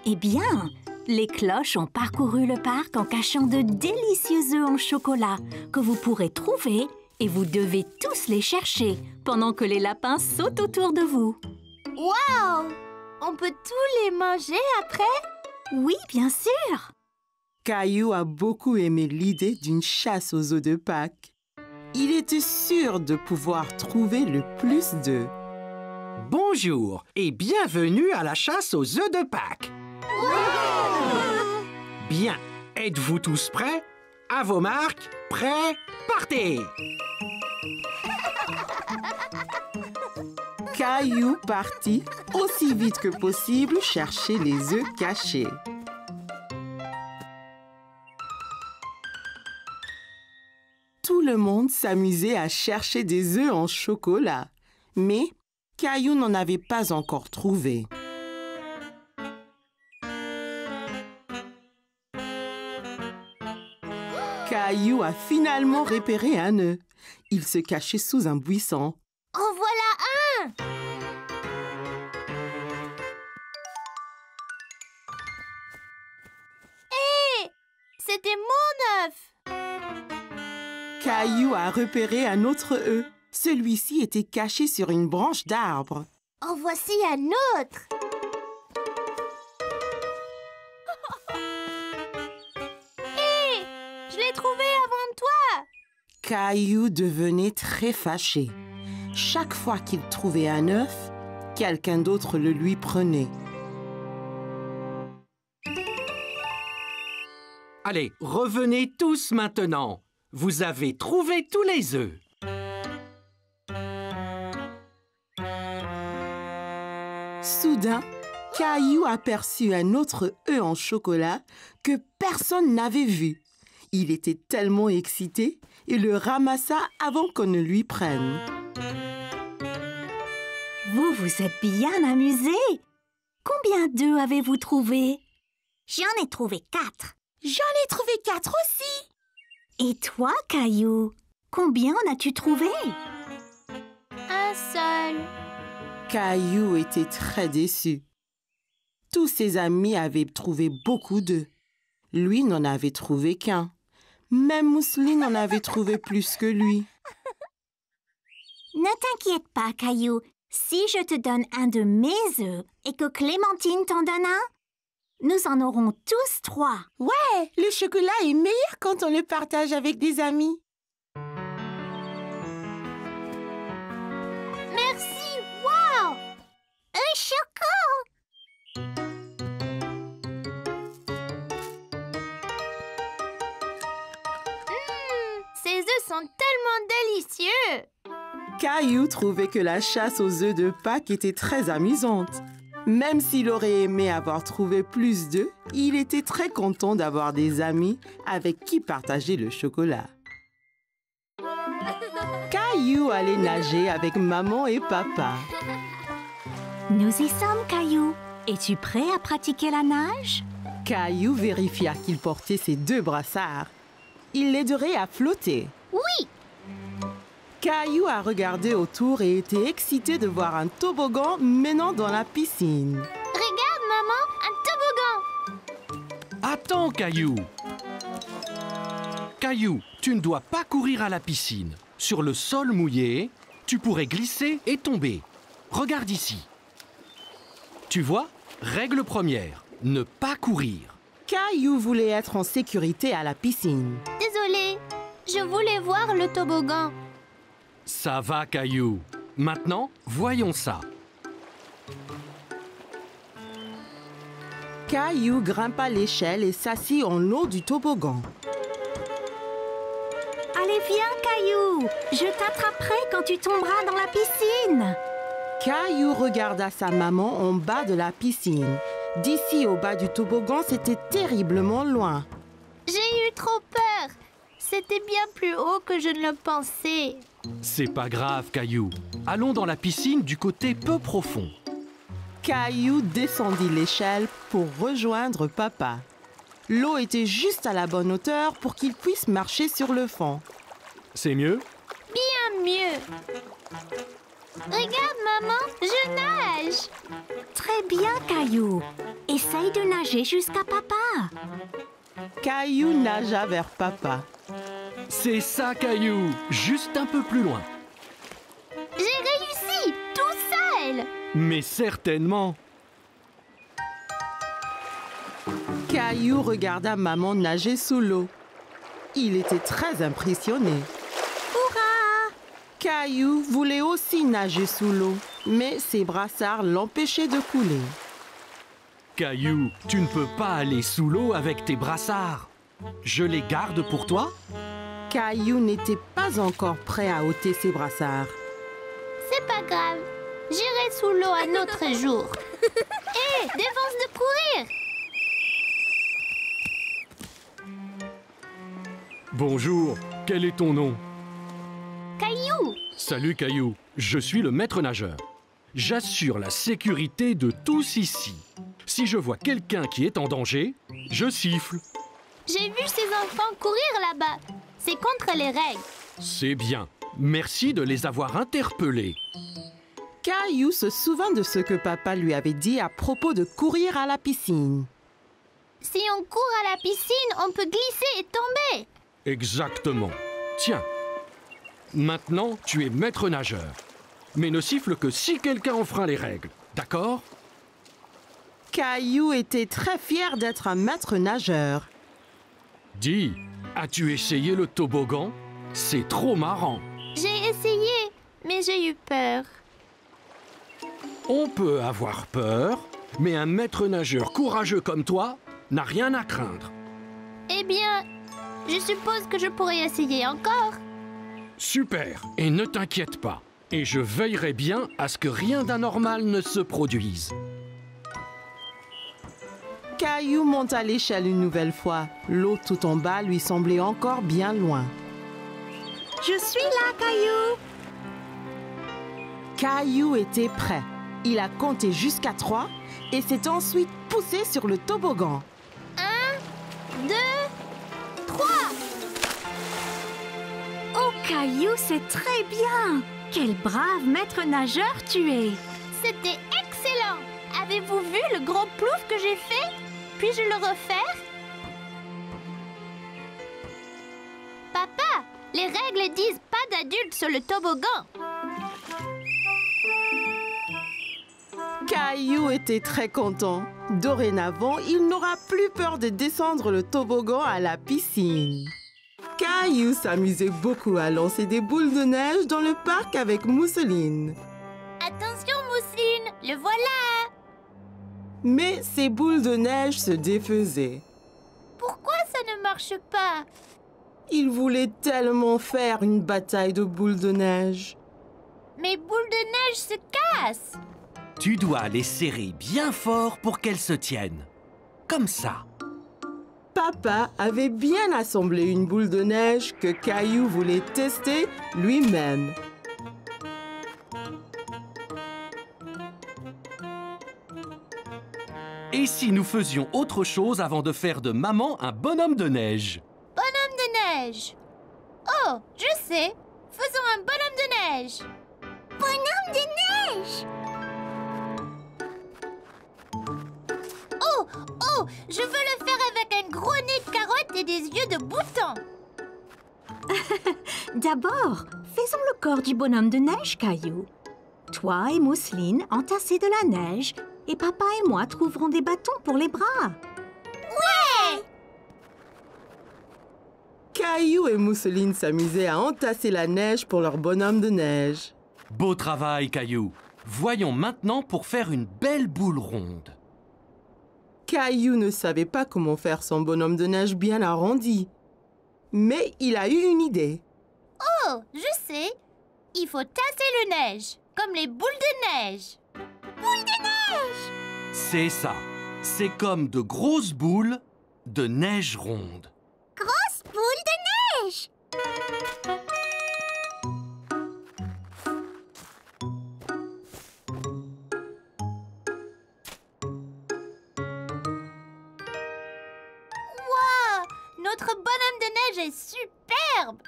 Eh bien, les cloches ont parcouru le parc en cachant de délicieux œufs en chocolat que vous pourrez trouver et vous devez tous les chercher pendant que les lapins sautent autour de vous. Waouh! On peut tous les manger après? Oui, bien sûr! Caillou a beaucoup aimé l'idée d'une chasse aux œufs de Pâques. Il était sûr de pouvoir trouver le plus d'œufs. Bonjour et bienvenue à la chasse aux œufs de Pâques. Bien, êtes-vous tous prêts? À vos marques, prêts, partez! Caillou partit aussi vite que possible chercher les œufs cachés. Tout le monde s'amusait à chercher des œufs en chocolat, mais Caillou n'en avait pas encore trouvé. Caillou a finalement repéré un œuf. Il se cachait sous un buisson. En voilà un! Hé! C'était mon œuf! Caillou a repéré un autre œuf. Celui-ci était caché sur une branche d'arbre. En voici un autre! Hé! Je l'ai trouvé avant toi! Caillou devenait très fâché. Chaque fois qu'il trouvait un œuf, quelqu'un d'autre le lui prenait. Allez, revenez tous maintenant. Vous avez trouvé tous les œufs. Soudain, Caillou aperçut un autre œuf en chocolat que personne n'avait vu. Il était tellement excité et le ramassa avant qu'on ne lui prenne. Vous vous êtes bien amusés. Combien d'œufs avez-vous trouvé? J'en ai trouvé 4. J'en ai trouvé 4 aussi. Et toi, Caillou, combien en as-tu trouvé? Un seul. Caillou était très déçu. Tous ses amis avaient trouvé beaucoup d'œufs. Lui n'en avait trouvé qu'un. Même Mousseline en avait trouvé plus que lui. Ne t'inquiète pas, Caillou. Si je te donne un de mes œufs et que Clémentine t'en donne un, nous en aurons tous 3. Ouais, le chocolat est meilleur quand on le partage avec des amis. Merci! Wow! Un choco! Ces œufs sont tellement délicieux! Caillou trouvait que la chasse aux œufs de Pâques était très amusante. Même s'il aurait aimé avoir trouvé plus d'œufs, il était très content d'avoir des amis avec qui partager le chocolat. Caillou allait nager avec maman et papa. Nous y sommes, Caillou. Es-tu prêt à pratiquer la nage? Caillou vérifia qu'il portait ses 2 brassards. Il l'aiderait à flotter. Oui, Caillou a regardé autour et était excité de voir un toboggan menant dans la piscine. regarde maman, un toboggan. Attends, Caillou. Caillou, tu ne dois pas courir à la piscine. Sur le sol mouillé, tu pourrais glisser et tomber. Regarde ici. Tu vois, règle première, ne pas courir. Caillou voulait être en sécurité à la piscine. Désolée, je voulais voir le toboggan. Ça va, Caillou. Maintenant, voyons ça. Caillou grimpa l'échelle et s'assit en haut du toboggan. Allez, viens, Caillou. Je t'attraperai quand tu tomberas dans la piscine. Caillou regarda sa maman en bas de la piscine. D'ici au bas du toboggan, c'était terriblement loin. J'ai eu trop peur. C'était bien plus haut que je ne le pensais. C'est pas grave, Caillou. Allons dans la piscine du côté peu profond. Caillou descendit l'échelle pour rejoindre papa. L'eau était juste à la bonne hauteur pour qu'il puisse marcher sur le fond. C'est mieux? Bien mieux. Regarde maman, je nage. Très bien, Caillou. Essaye de nager jusqu'à papa. Caillou nagea vers papa. C'est ça, Caillou. Juste un peu plus loin. J'ai réussi, tout seul. Mais certainement. Caillou regarda maman nager sous l'eau. Il était très impressionné. Hurrah! Caillou voulait aussi nager sous l'eau, mais ses brassards l'empêchaient de couler. Caillou, tu ne peux pas aller sous l'eau avec tes brassards. Je les garde pour toi? Caillou n'était pas encore prêt à ôter ses brassards. C'est pas grave, j'irai sous l'eau un autre jour. Hé, défense de courir. Bonjour, quel est ton nom? Caillou, Salut Caillou, je suis le maître nageur. J'assure la sécurité de tous ici. Si je vois quelqu'un qui est en danger, je siffle. j'ai vu ces enfants courir là-bas. C'est contre les règles. C'est bien. Merci de les avoir interpellés. Caillou se souvint de ce que papa lui avait dit à propos de courir à la piscine. Si on court à la piscine, on peut glisser et tomber. Exactement. Tiens. Maintenant, tu es maître nageur. Mais ne siffle que si quelqu'un enfreint les règles. D'accord? Caillou était très fier d'être un maître nageur. Dis, as-tu essayé le toboggan? C'est trop marrant. J'ai essayé, mais j'ai eu peur. On peut avoir peur, mais un maître nageur courageux comme toi n'a rien à craindre. Eh bien, je suppose que je pourrais essayer encore. Super, et ne t'inquiète pas. Et je veillerai bien à ce que rien d'anormal ne se produise. Caillou monta l'échelle une nouvelle fois. L'eau tout en bas lui semblait encore bien loin. Je suis là, Caillou. Caillou était prêt. Il a compté jusqu'à 3 et s'est ensuite poussé sur le toboggan. 1, 2, 3. Oh, Caillou, c'est très bien. Quel brave maître nageur tu es. C'était excellent. Avez-vous vu le gros plouf que j'ai fait? Puis-je le refaire? Papa, les règles disent pas d'adultes sur le toboggan. Caillou était très content. Dorénavant, il n'aura plus peur de descendre le toboggan à la piscine. Caillou s'amusait beaucoup à lancer des boules de neige dans le parc avec Mousseline. Attention, Mousseline, le voilà. Mais ces boules de neige se défaisaient. Pourquoi ça ne marche pas? Il voulait tellement faire une bataille de boules de neige. Mes boules de neige se cassent. Tu dois les serrer bien fort pour qu'elles se tiennent. Comme ça. Papa avait bien assemblé une boule de neige que Caillou voulait tester lui-même. Et si nous faisions autre chose avant de faire de maman un bonhomme de neige? Bonhomme de neige. Oh, je sais. Faisons un bonhomme de neige. Bonhomme de neige! Oh, je veux le faire avec un gros nez de carotte et des yeux de bouton. D'abord, faisons le corps du bonhomme de neige, Caillou. Toi et Mousseline entassez de la neige et papa et moi trouverons des bâtons pour les bras. Caillou et Mousseline s'amusaient à entasser la neige pour leur bonhomme de neige. Beau travail, Caillou. Voyons maintenant pour faire une belle boule ronde. Caillou ne savait pas comment faire son bonhomme de neige bien arrondi. Mais il a eu une idée. Oh, je sais. Il faut tasser le neige, comme les boules de neige. Boules de neige! C'est ça. C'est comme de grosses boules de neige ronde. Grosse boule de neige! Waouh! Notre bonhomme de neige est superbe!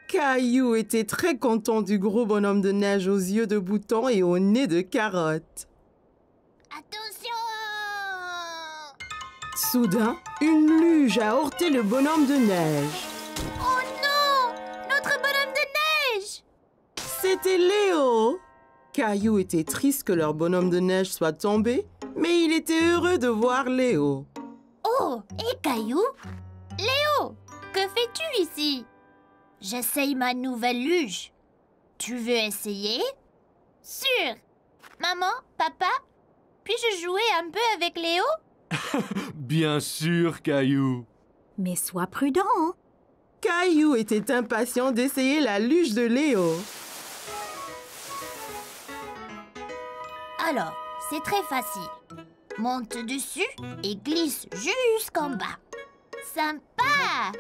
Caillou était très content du gros bonhomme de neige aux yeux de bouton et au nez de carotte. Attention! Soudain, une luge a heurté le bonhomme de neige. Oh non! Notre bonhomme de neige! C'était Léo. Caillou était triste que leur bonhomme de neige soit tombé, mais il était heureux de voir Léo. Oh, et Caillou? Léo, que fais-tu ici? J'essaye ma nouvelle luge. Tu veux essayer? Sûr! Maman, papa, puis-je jouer un peu avec Léo? Bien sûr, Caillou. Mais sois prudent. Hein. Caillou était impatient d'essayer la luge de Léo. Alors, c'est très facile. Monte dessus et glisse jusqu'en bas. Sympa!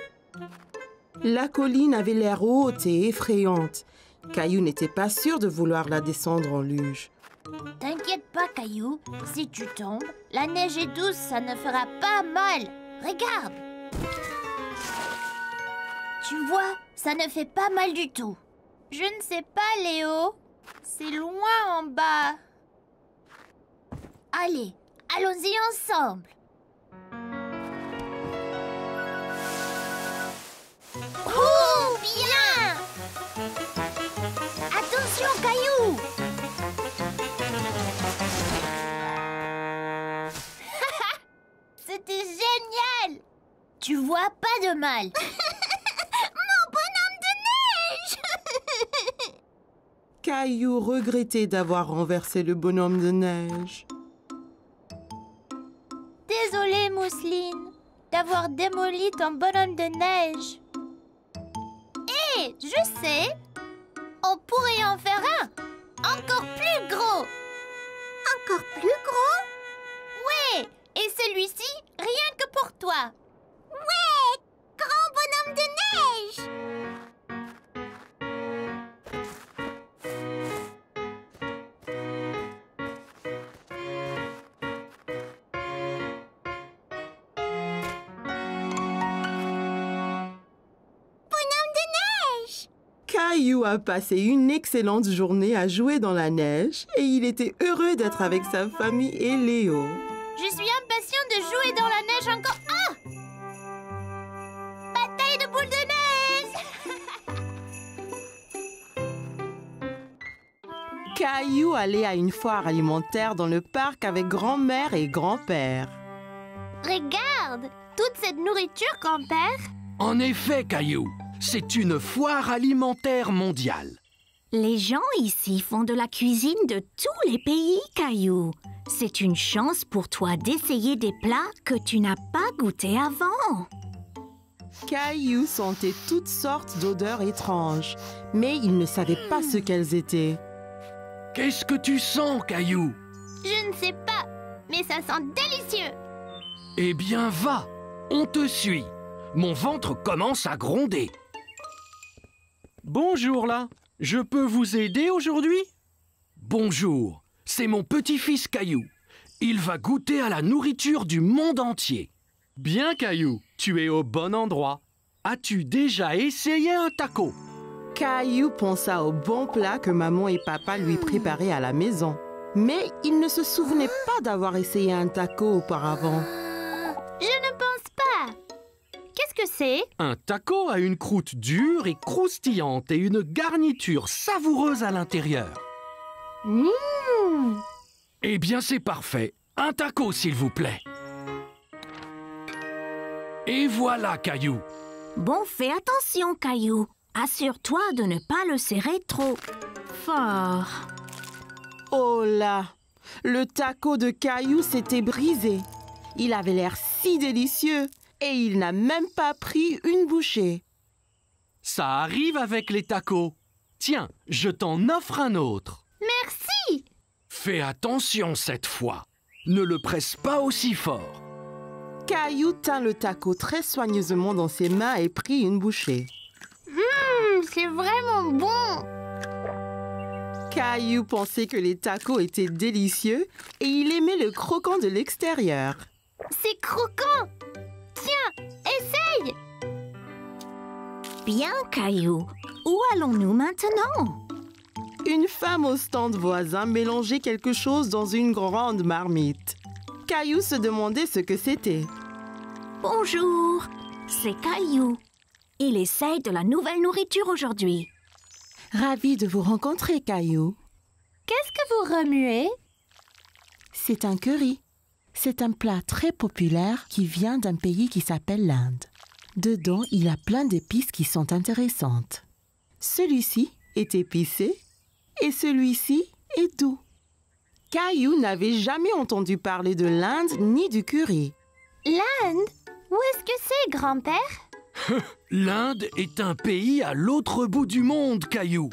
La colline avait l'air haute et effrayante. Caillou n'était pas sûr de vouloir la descendre en luge. T'inquiète pas, Caillou. Si tu tombes, la neige est douce, ça ne fera pas mal. Regarde! Tu vois, ça ne fait pas mal du tout. Je ne sais pas, Léo. C'est loin en bas. Allez, allons-y ensemble. Oh, bien! Attention, Caillou! C'était génial! Tu vois pas de mal. Mon bonhomme de neige! Caillou regrettait d'avoir renversé le bonhomme de neige. Désolée, Mousseline, d'avoir démoli ton bonhomme de neige. Hé, je sais! On pourrait en faire un encore plus gros! Encore plus gros? Ouais! Et celui-ci, rien que pour toi! Ouais! Grand bonhomme de neige! Caillou a passé une excellente journée à jouer dans la neige et il était heureux d'être avec sa famille et Léo. Je suis impatient de jouer dans la neige encore. Ah! Bataille de boules de neige! Caillou allait à une foire alimentaire dans le parc avec grand-mère et grand-père. Regarde! Toute cette nourriture, grand-père! En effet, Caillou, c'est une foire alimentaire mondiale. Les gens ici font de la cuisine de tous les pays, Caillou. C'est une chance pour toi d'essayer des plats que tu n'as pas goûtés avant. Caillou sentait toutes sortes d'odeurs étranges, mais il ne savait pas ce qu'elles étaient. Qu'est-ce que tu sens, Caillou? Je ne sais pas, mais ça sent délicieux! Eh bien, va, on te suit. Mon ventre commence à gronder. Bonjour là. Je peux vous aider aujourd'hui? Bonjour, c'est mon petit-fils Caillou. Il va goûter à la nourriture du monde entier. Bien, Caillou, tu es au bon endroit. As-tu déjà essayé un taco? Caillou pensa au bon plat que maman et papa lui préparaient à la maison. Mais il ne se souvenait pas d'avoir essayé un taco auparavant. Je ne pense pas. Qu'est-ce que c'est? Un taco a une croûte dure et croustillante et une garniture savoureuse à l'intérieur. Eh bien, c'est parfait. Un taco, s'il vous plaît. Et voilà, Caillou. Bon, fais attention, Caillou. Assure-toi de ne pas le serrer trop fort. Oh là! Le taco de Caillou s'était brisé. Il avait l'air si délicieux et il n'a même pas pris une bouchée. Ça arrive avec les tacos. Tiens, je t'en offre un autre. Merci. Fais attention cette fois. Ne le presse pas aussi fort. Caillou tint le taco très soigneusement dans ses mains et prit une bouchée. C'est vraiment bon. Caillou pensait que les tacos étaient délicieux et il aimait le croquant de l'extérieur. C'est croquant. Tiens, essaye. Bien, Caillou. Où allons-nous maintenant? Une femme au stand voisin mélangeait quelque chose dans une grande marmite. Caillou se demandait ce que c'était. Bonjour, c'est Caillou. Il essaye de la nouvelle nourriture aujourd'hui. Ravi de vous rencontrer, Caillou. Qu'est-ce que vous remuez? C'est un curry. C'est un plat très populaire qui vient d'un pays qui s'appelle l'Inde. Dedans, il y a plein d'épices qui sont intéressantes. Celui-ci est épicé et celui-ci est doux. Caillou n'avait jamais entendu parler de l'Inde ni du curry. L'Inde? Où est-ce que c'est, grand-père? L'Inde est un pays à l'autre bout du monde, Caillou.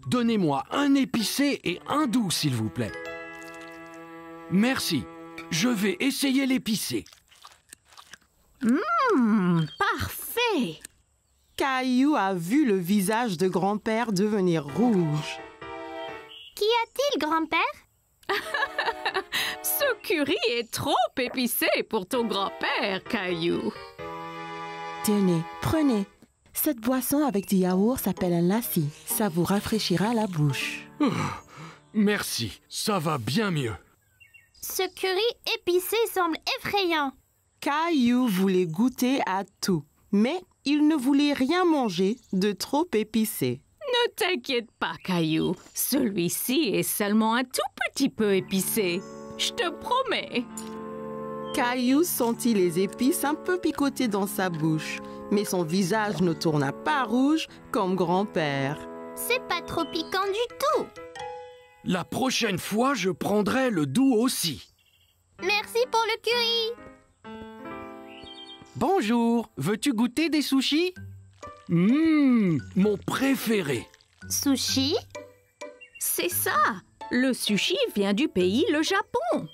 Donnez-moi un épicé et un doux, s'il vous plaît. Merci. Je vais essayer l'épicé. Parfait. Caillou a vu le visage de grand-père devenir rouge. Qu'y a-t-il, grand-père? Ce curry est trop épicé pour ton grand-père, Caillou. Tenez, prenez. Cette boisson avec du yaourt s'appelle un lassi. Ça vous rafraîchira la bouche. Merci, ça va bien mieux. Ce curry épicé semble effrayant. Caillou voulait goûter à tout, mais il ne voulait rien manger de trop épicé. Ne t'inquiète pas, Caillou. Celui-ci est seulement un tout petit peu épicé. Je te promets. Caillou sentit les épices un peu picoter dans sa bouche, mais son visage ne tourna pas rouge comme grand-père. C'est pas trop piquant du tout. La prochaine fois, je prendrai le doux aussi. Merci pour le curry. Bonjour, veux-tu goûter des sushis? Mon préféré. Sushi? C'est ça. Le sushi vient du pays, le Japon.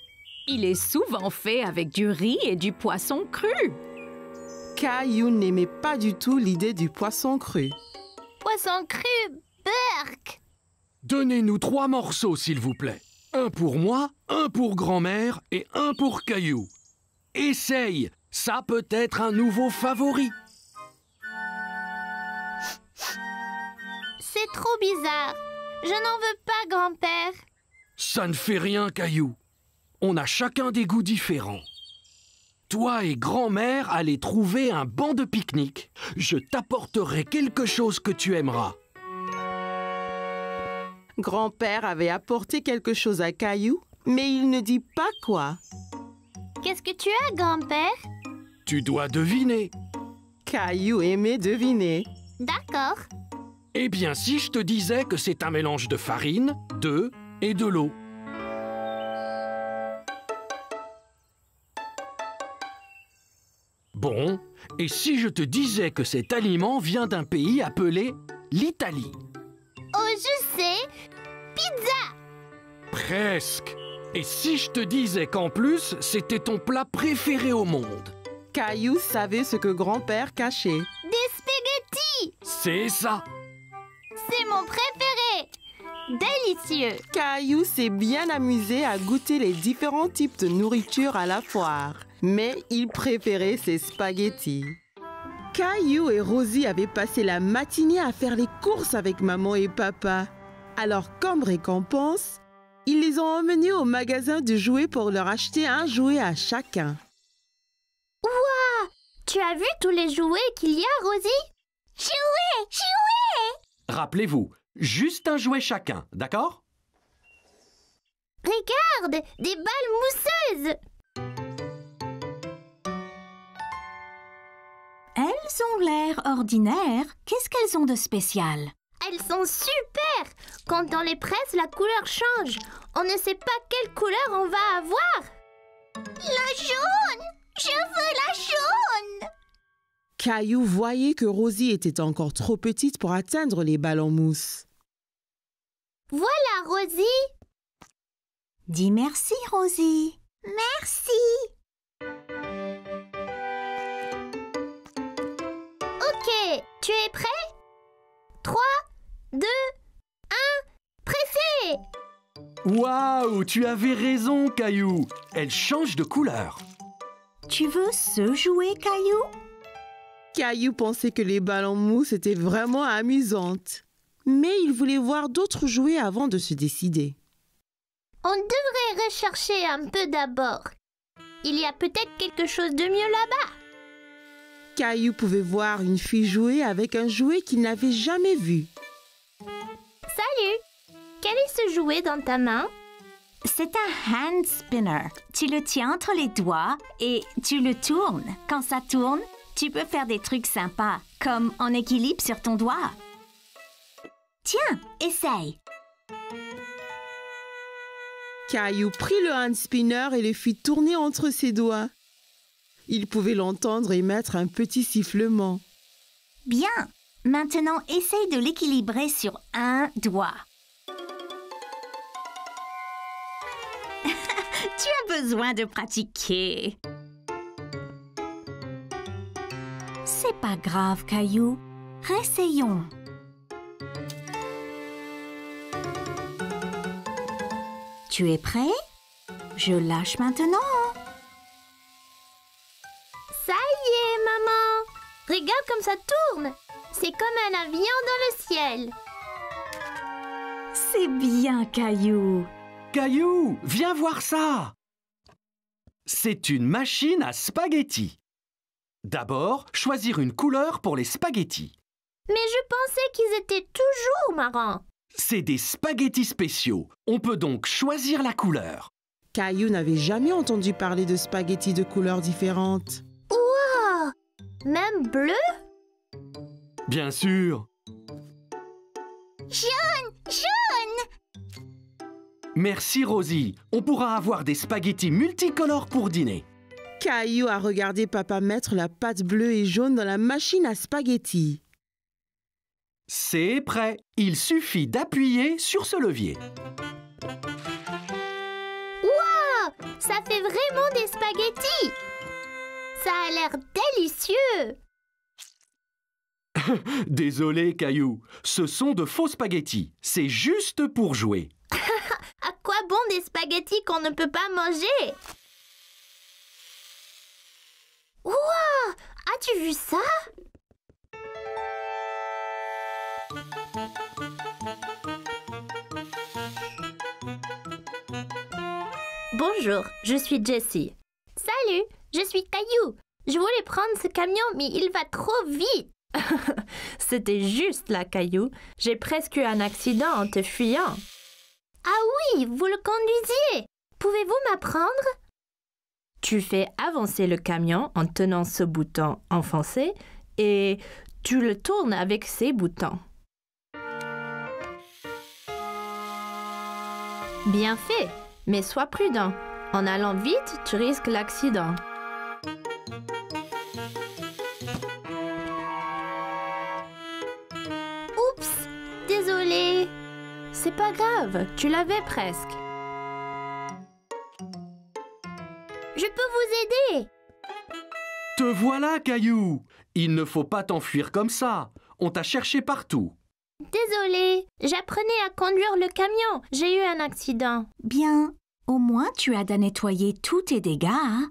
Il est souvent fait avec du riz et du poisson cru. Caillou n'aimait pas du tout l'idée du poisson cru. Poisson cru, burk. Donnez-nous 3 morceaux, s'il vous plaît. Un pour moi, un pour grand-mère et un pour Caillou. Essaye, ça peut être un nouveau favori. C'est trop bizarre. Je n'en veux pas, grand-père. Ça ne fait rien, Caillou. On a chacun des goûts différents. Toi et grand-mère allez trouver un banc de pique-nique. Je t'apporterai quelque chose que tu aimeras. Grand-père avait apporté quelque chose à Caillou, mais il ne dit pas quoi. Qu'est-ce que tu as, grand-père? Tu dois deviner. Caillou aimait deviner. D'accord. Eh bien, si je te disais que c'est un mélange de farine, d'œufs et de l'eau. Bon, et si je te disais que cet aliment vient d'un pays appelé l'Italie? Oh, je sais. Pizza. Presque. Et si je te disais qu'en plus, c'était ton plat préféré au monde? Caillou savait ce que grand-père cachait. Des spaghettis. C'est ça. C'est mon préféré. délicieux. Caillou s'est bien amusé à goûter les différents types de nourriture à la foire, mais il préférait ses spaghettis. Caillou et Rosie avaient passé la matinée à faire les courses avec maman et papa. Alors, comme récompense, ils les ont emmenés au magasin de jouets pour leur acheter un jouet à chacun. Ouah! Tu as vu tous les jouets qu'il y a, Rosie? Jouets! Rappelez-vous, juste un jouet chacun, d'accord? Regarde, des balles mousseuses. Elles ont l'air ordinaires. Qu'est-ce qu'elles ont de spécial? Elles sont super. Quand on les presse, la couleur change. On ne sait pas quelle couleur on va avoir. La jaune! Je veux la jaune! Caillou voyait que Rosie était encore trop petite pour atteindre les balles en mousse. Voilà, Rosie. Dis merci, Rosie. Merci. Ok, tu es prêt? 3, 2, 1, pressé! Waouh, tu avais raison, Caillou. Elle change de couleur. Tu veux ce jouet, Caillou? Caillou pensait que les balles en mousse étaient vraiment amusantes. Mais il voulait voir d'autres jouets avant de se décider. On devrait rechercher un peu d'abord. Il y a peut-être quelque chose de mieux là-bas. Caillou pouvait voir une fille jouer avec un jouet qu'il n'avait jamais vu. Salut! Quel est ce jouet dans ta main? C'est un hand spinner. Tu le tiens entre les doigts et tu le tournes. Quand ça tourne, tu peux faire des trucs sympas, comme en équilibre sur ton doigt. Tiens, essaye. Caillou prit le hand spinner et le fit tourner entre ses doigts. Il pouvait l'entendre émettre un petit sifflement. Bien. Maintenant, essaye de l'équilibrer sur un doigt. Tu as besoin de pratiquer. C'est pas grave, Caillou. Réessayons. Tu es prêt? Je lâche maintenant. Ça y est, maman! Regarde comme ça tourne! C'est comme un avion dans le ciel. C'est bien, Caillou. Caillou, viens voir ça. C'est une machine à spaghettis. D'abord, choisir une couleur pour les spaghettis. Mais je pensais qu'ils étaient toujours marrons. C'est des spaghettis spéciaux. On peut donc choisir la couleur. Caillou n'avait jamais entendu parler de spaghettis de couleurs différentes. Wow! Même bleu? Bien sûr. Jaune! Jaune! Merci Rosie. On pourra avoir des spaghettis multicolores pour dîner. Caillou a regardé papa mettre la pâte bleue et jaune dans la machine à spaghettis. C'est prêt. Il suffit d'appuyer sur ce levier. Wow! Ça fait vraiment des spaghettis! Ça a l'air délicieux! Désolé, Caillou. Ce sont de faux spaghettis. C'est juste pour jouer. À quoi bon des spaghettis qu'on ne peut pas manger? Wow! As-tu vu ça? Bonjour, je suis Jessie. Salut, je suis Caillou. Je voulais prendre ce camion, mais il va trop vite. C'était juste là, Caillou. J'ai presque eu un accident en te fuyant. Ah oui, vous le conduisiez. Pouvez-vous m'apprendre? Tu fais avancer le camion en tenant ce bouton enfoncé et tu le tournes avec ces boutons. Bien fait, mais sois prudent. En allant vite, tu risques l'accident. Oups, désolée. C'est pas grave, tu l'avais presque. Je peux vous aider. Te voilà, Caillou. Il ne faut pas t'enfuir comme ça. On t'a cherché partout. Désolée, j'apprenais à conduire le camion. J'ai eu un accident. Bien, au moins tu as à nettoyer tous tes dégâts, hein?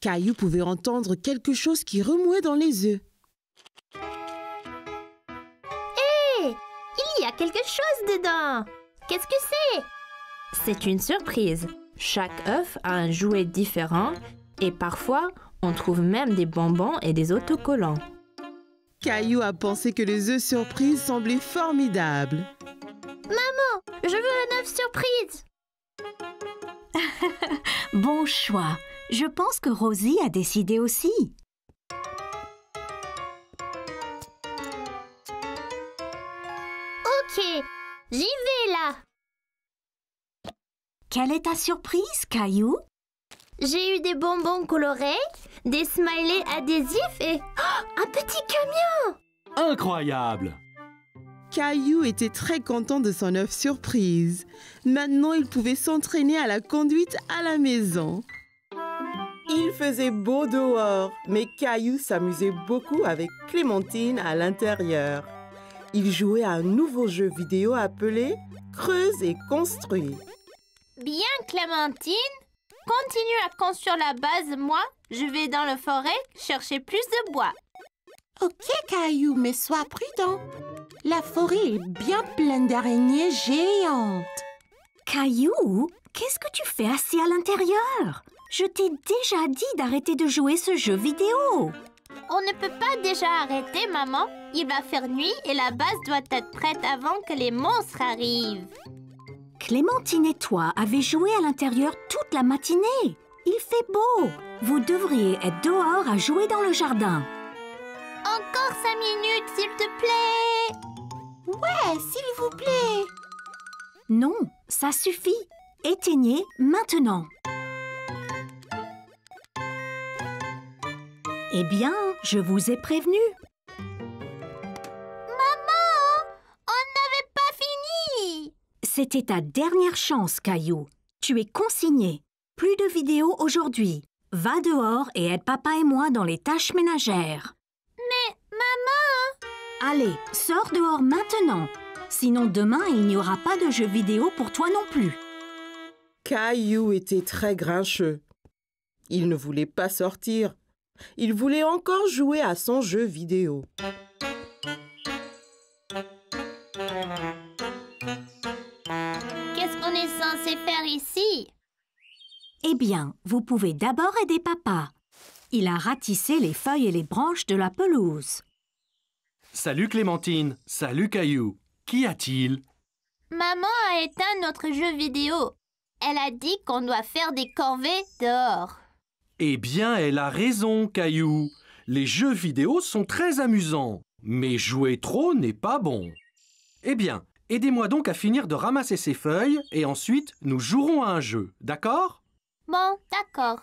Caillou pouvait entendre quelque chose qui remuait dans les œufs. Hé, il y a quelque chose dedans. Qu'est-ce que c'est? C'est une surprise. Chaque œuf a un jouet différent et parfois, on trouve même des bonbons et des autocollants. Caillou a pensé que les œufs surprises semblaient formidables. Maman, je veux un œuf surprise. Bon choix. Je pense que Rosie a décidé aussi. Ok, j'y vais là. Quelle est ta surprise, Caillou? J'ai eu des bonbons colorés, des smileys adhésifs et un petit camion. Incroyable! Caillou était très content de son œuf surprise. Maintenant, il pouvait s'entraîner à la conduite à la maison. Il faisait beau dehors, mais Caillou s'amusait beaucoup avec Clémentine à l'intérieur. Il jouait à un nouveau jeu vidéo appelé « Creuse et construis ». Bien, Clémentine. Continue à construire la base, moi, je vais dans la forêt chercher plus de bois. Ok, Caillou, mais sois prudent. La forêt est bien pleine d'araignées géantes. Caillou, qu'est-ce que tu fais assis à l'intérieur? Je t'ai déjà dit d'arrêter de jouer ce jeu vidéo. On ne peut pas déjà arrêter, maman. Il va faire nuit et la base doit être prête avant que les monstres arrivent. Clémentine et toi avez joué à l'intérieur toute la matinée. Il fait beau. Vous devriez être dehors à jouer dans le jardin. Encore 5 minutes, s'il te plaît. Ouais, s'il vous plaît. Non, ça suffit. Éteignez maintenant. Eh bien, je vous ai prévenu. Maman, on n'avait pas fini. C'était ta dernière chance, Caillou. Tu es consigné. Plus de vidéos aujourd'hui. Va dehors et aide papa et moi dans les tâches ménagères. Mais, maman... Allez, sors dehors maintenant. Sinon, demain, il n'y aura pas de jeux vidéo pour toi non plus. Caillou était très grincheux. Il ne voulait pas sortir. Il voulait encore jouer à son jeu vidéo. Qu'est-ce qu'on est censé faire ici? Eh bien, vous pouvez d'abord aider papa. Il a ratissé les feuilles et les branches de la pelouse. Salut Clémentine, salut Caillou. Qu'y a-t-il? Maman a éteint notre jeu vidéo. Elle a dit qu'on doit faire des corvées dehors. Eh bien, elle a raison, Caillou. Les jeux vidéo sont très amusants, mais jouer trop n'est pas bon. Eh bien, aidez-moi donc à finir de ramasser ces feuilles et ensuite nous jouerons à un jeu, d'accord? Bon, d'accord.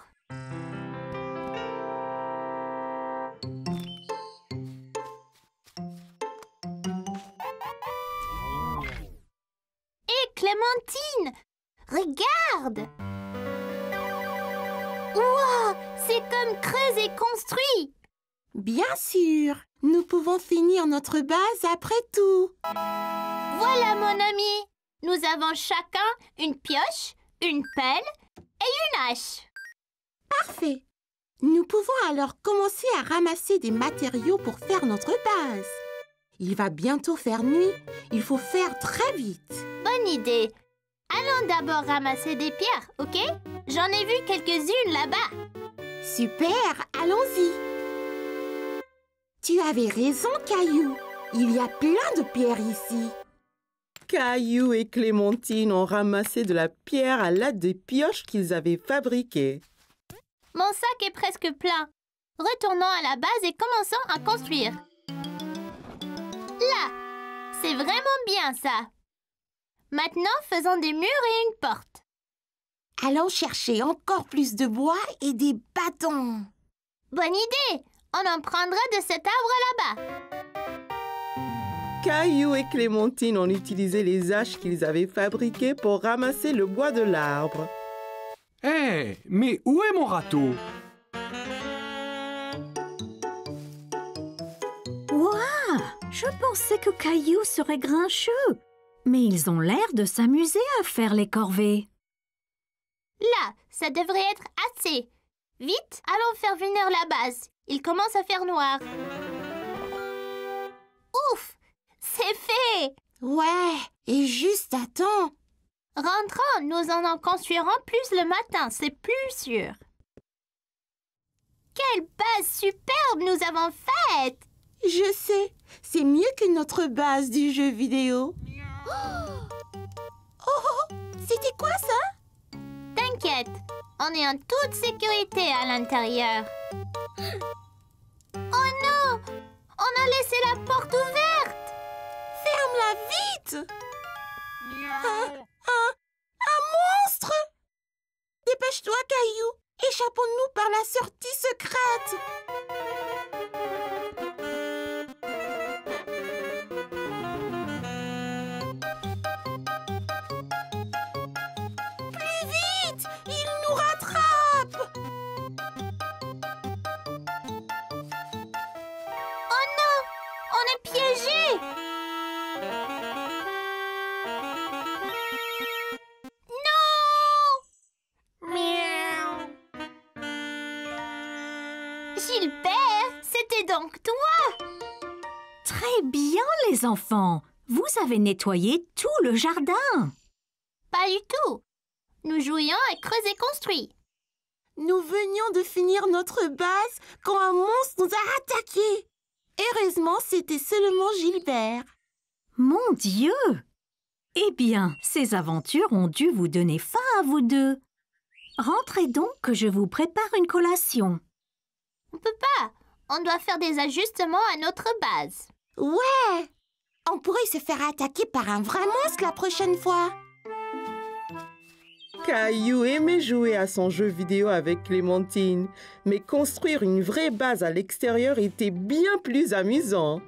Hé, Clémentine! Regarde! Wow! C'est comme creuse et construit! Bien sûr, nous pouvons finir notre base après tout. Voilà, mon ami! Nous avons chacun une pioche, une pelle et une hache. Parfait. Nous pouvons alors commencer à ramasser des matériaux pour faire notre base. Il va bientôt faire nuit. Il faut faire très vite. Bonne idée. Allons d'abord ramasser des pierres, ok? J'en ai vu quelques-unes là-bas. Super, allons-y. Tu avais raison, Caillou. Il y a plein de pierres ici. Caillou et Clémentine ont ramassé de la pierre à l'aide des pioches qu'ils avaient fabriquées. Mon sac est presque plein. Retournons à la base et commençons à construire. Là, c'est vraiment bien ça. Maintenant, faisons des murs et une porte. Allons chercher encore plus de bois et des bâtons. Bonne idée! On en prendra de cet arbre là-bas. Caillou et Clémentine ont utilisé les haches qu'ils avaient fabriquées pour ramasser le bois de l'arbre. Hé, mais où est mon râteau? Ouah! Je pensais que Caillou serait grincheux, mais ils ont l'air de s'amuser à faire les corvées. Là, ça devrait être assez. Vite, allons faire venir la base. Il commence à faire noir. Ouf! C'est fait! Ouais, et juste à temps. Rentrons, nous en construirons plus le matin, c'est plus sûr. Quelle base superbe nous avons faite! Je sais, c'est mieux que notre base du jeu vidéo. Oh, c'était quoi ça? T'inquiète, on est en toute sécurité à l'intérieur. Oh non! On a laissé la porte ouverte! Ferme-la vite! Un monstre! Dépêche-toi, Caillou! Échappons-nous par la sortie secrète! Plus vite! Il nous rattrape! Oh non! On est piégés! Gilbert, c'était donc toi! Très bien, les enfants. Vous avez nettoyé tout le jardin. Pas du tout. Nous jouions à creuser construit. Nous venions de finir notre base quand un monstre nous a attaqués. Heureusement, c'était seulement Gilbert. Mon Dieu! Eh bien, ces aventures ont dû vous donner faim à vous deux. Rentrez donc que je vous prépare une collation. On peut pas. On doit faire des ajustements à notre base. Ouais! On pourrait se faire attaquer par un vrai monstre la prochaine fois. Caillou aimait jouer à son jeu vidéo avec Clémentine, mais construire une vraie base à l'extérieur était bien plus amusant.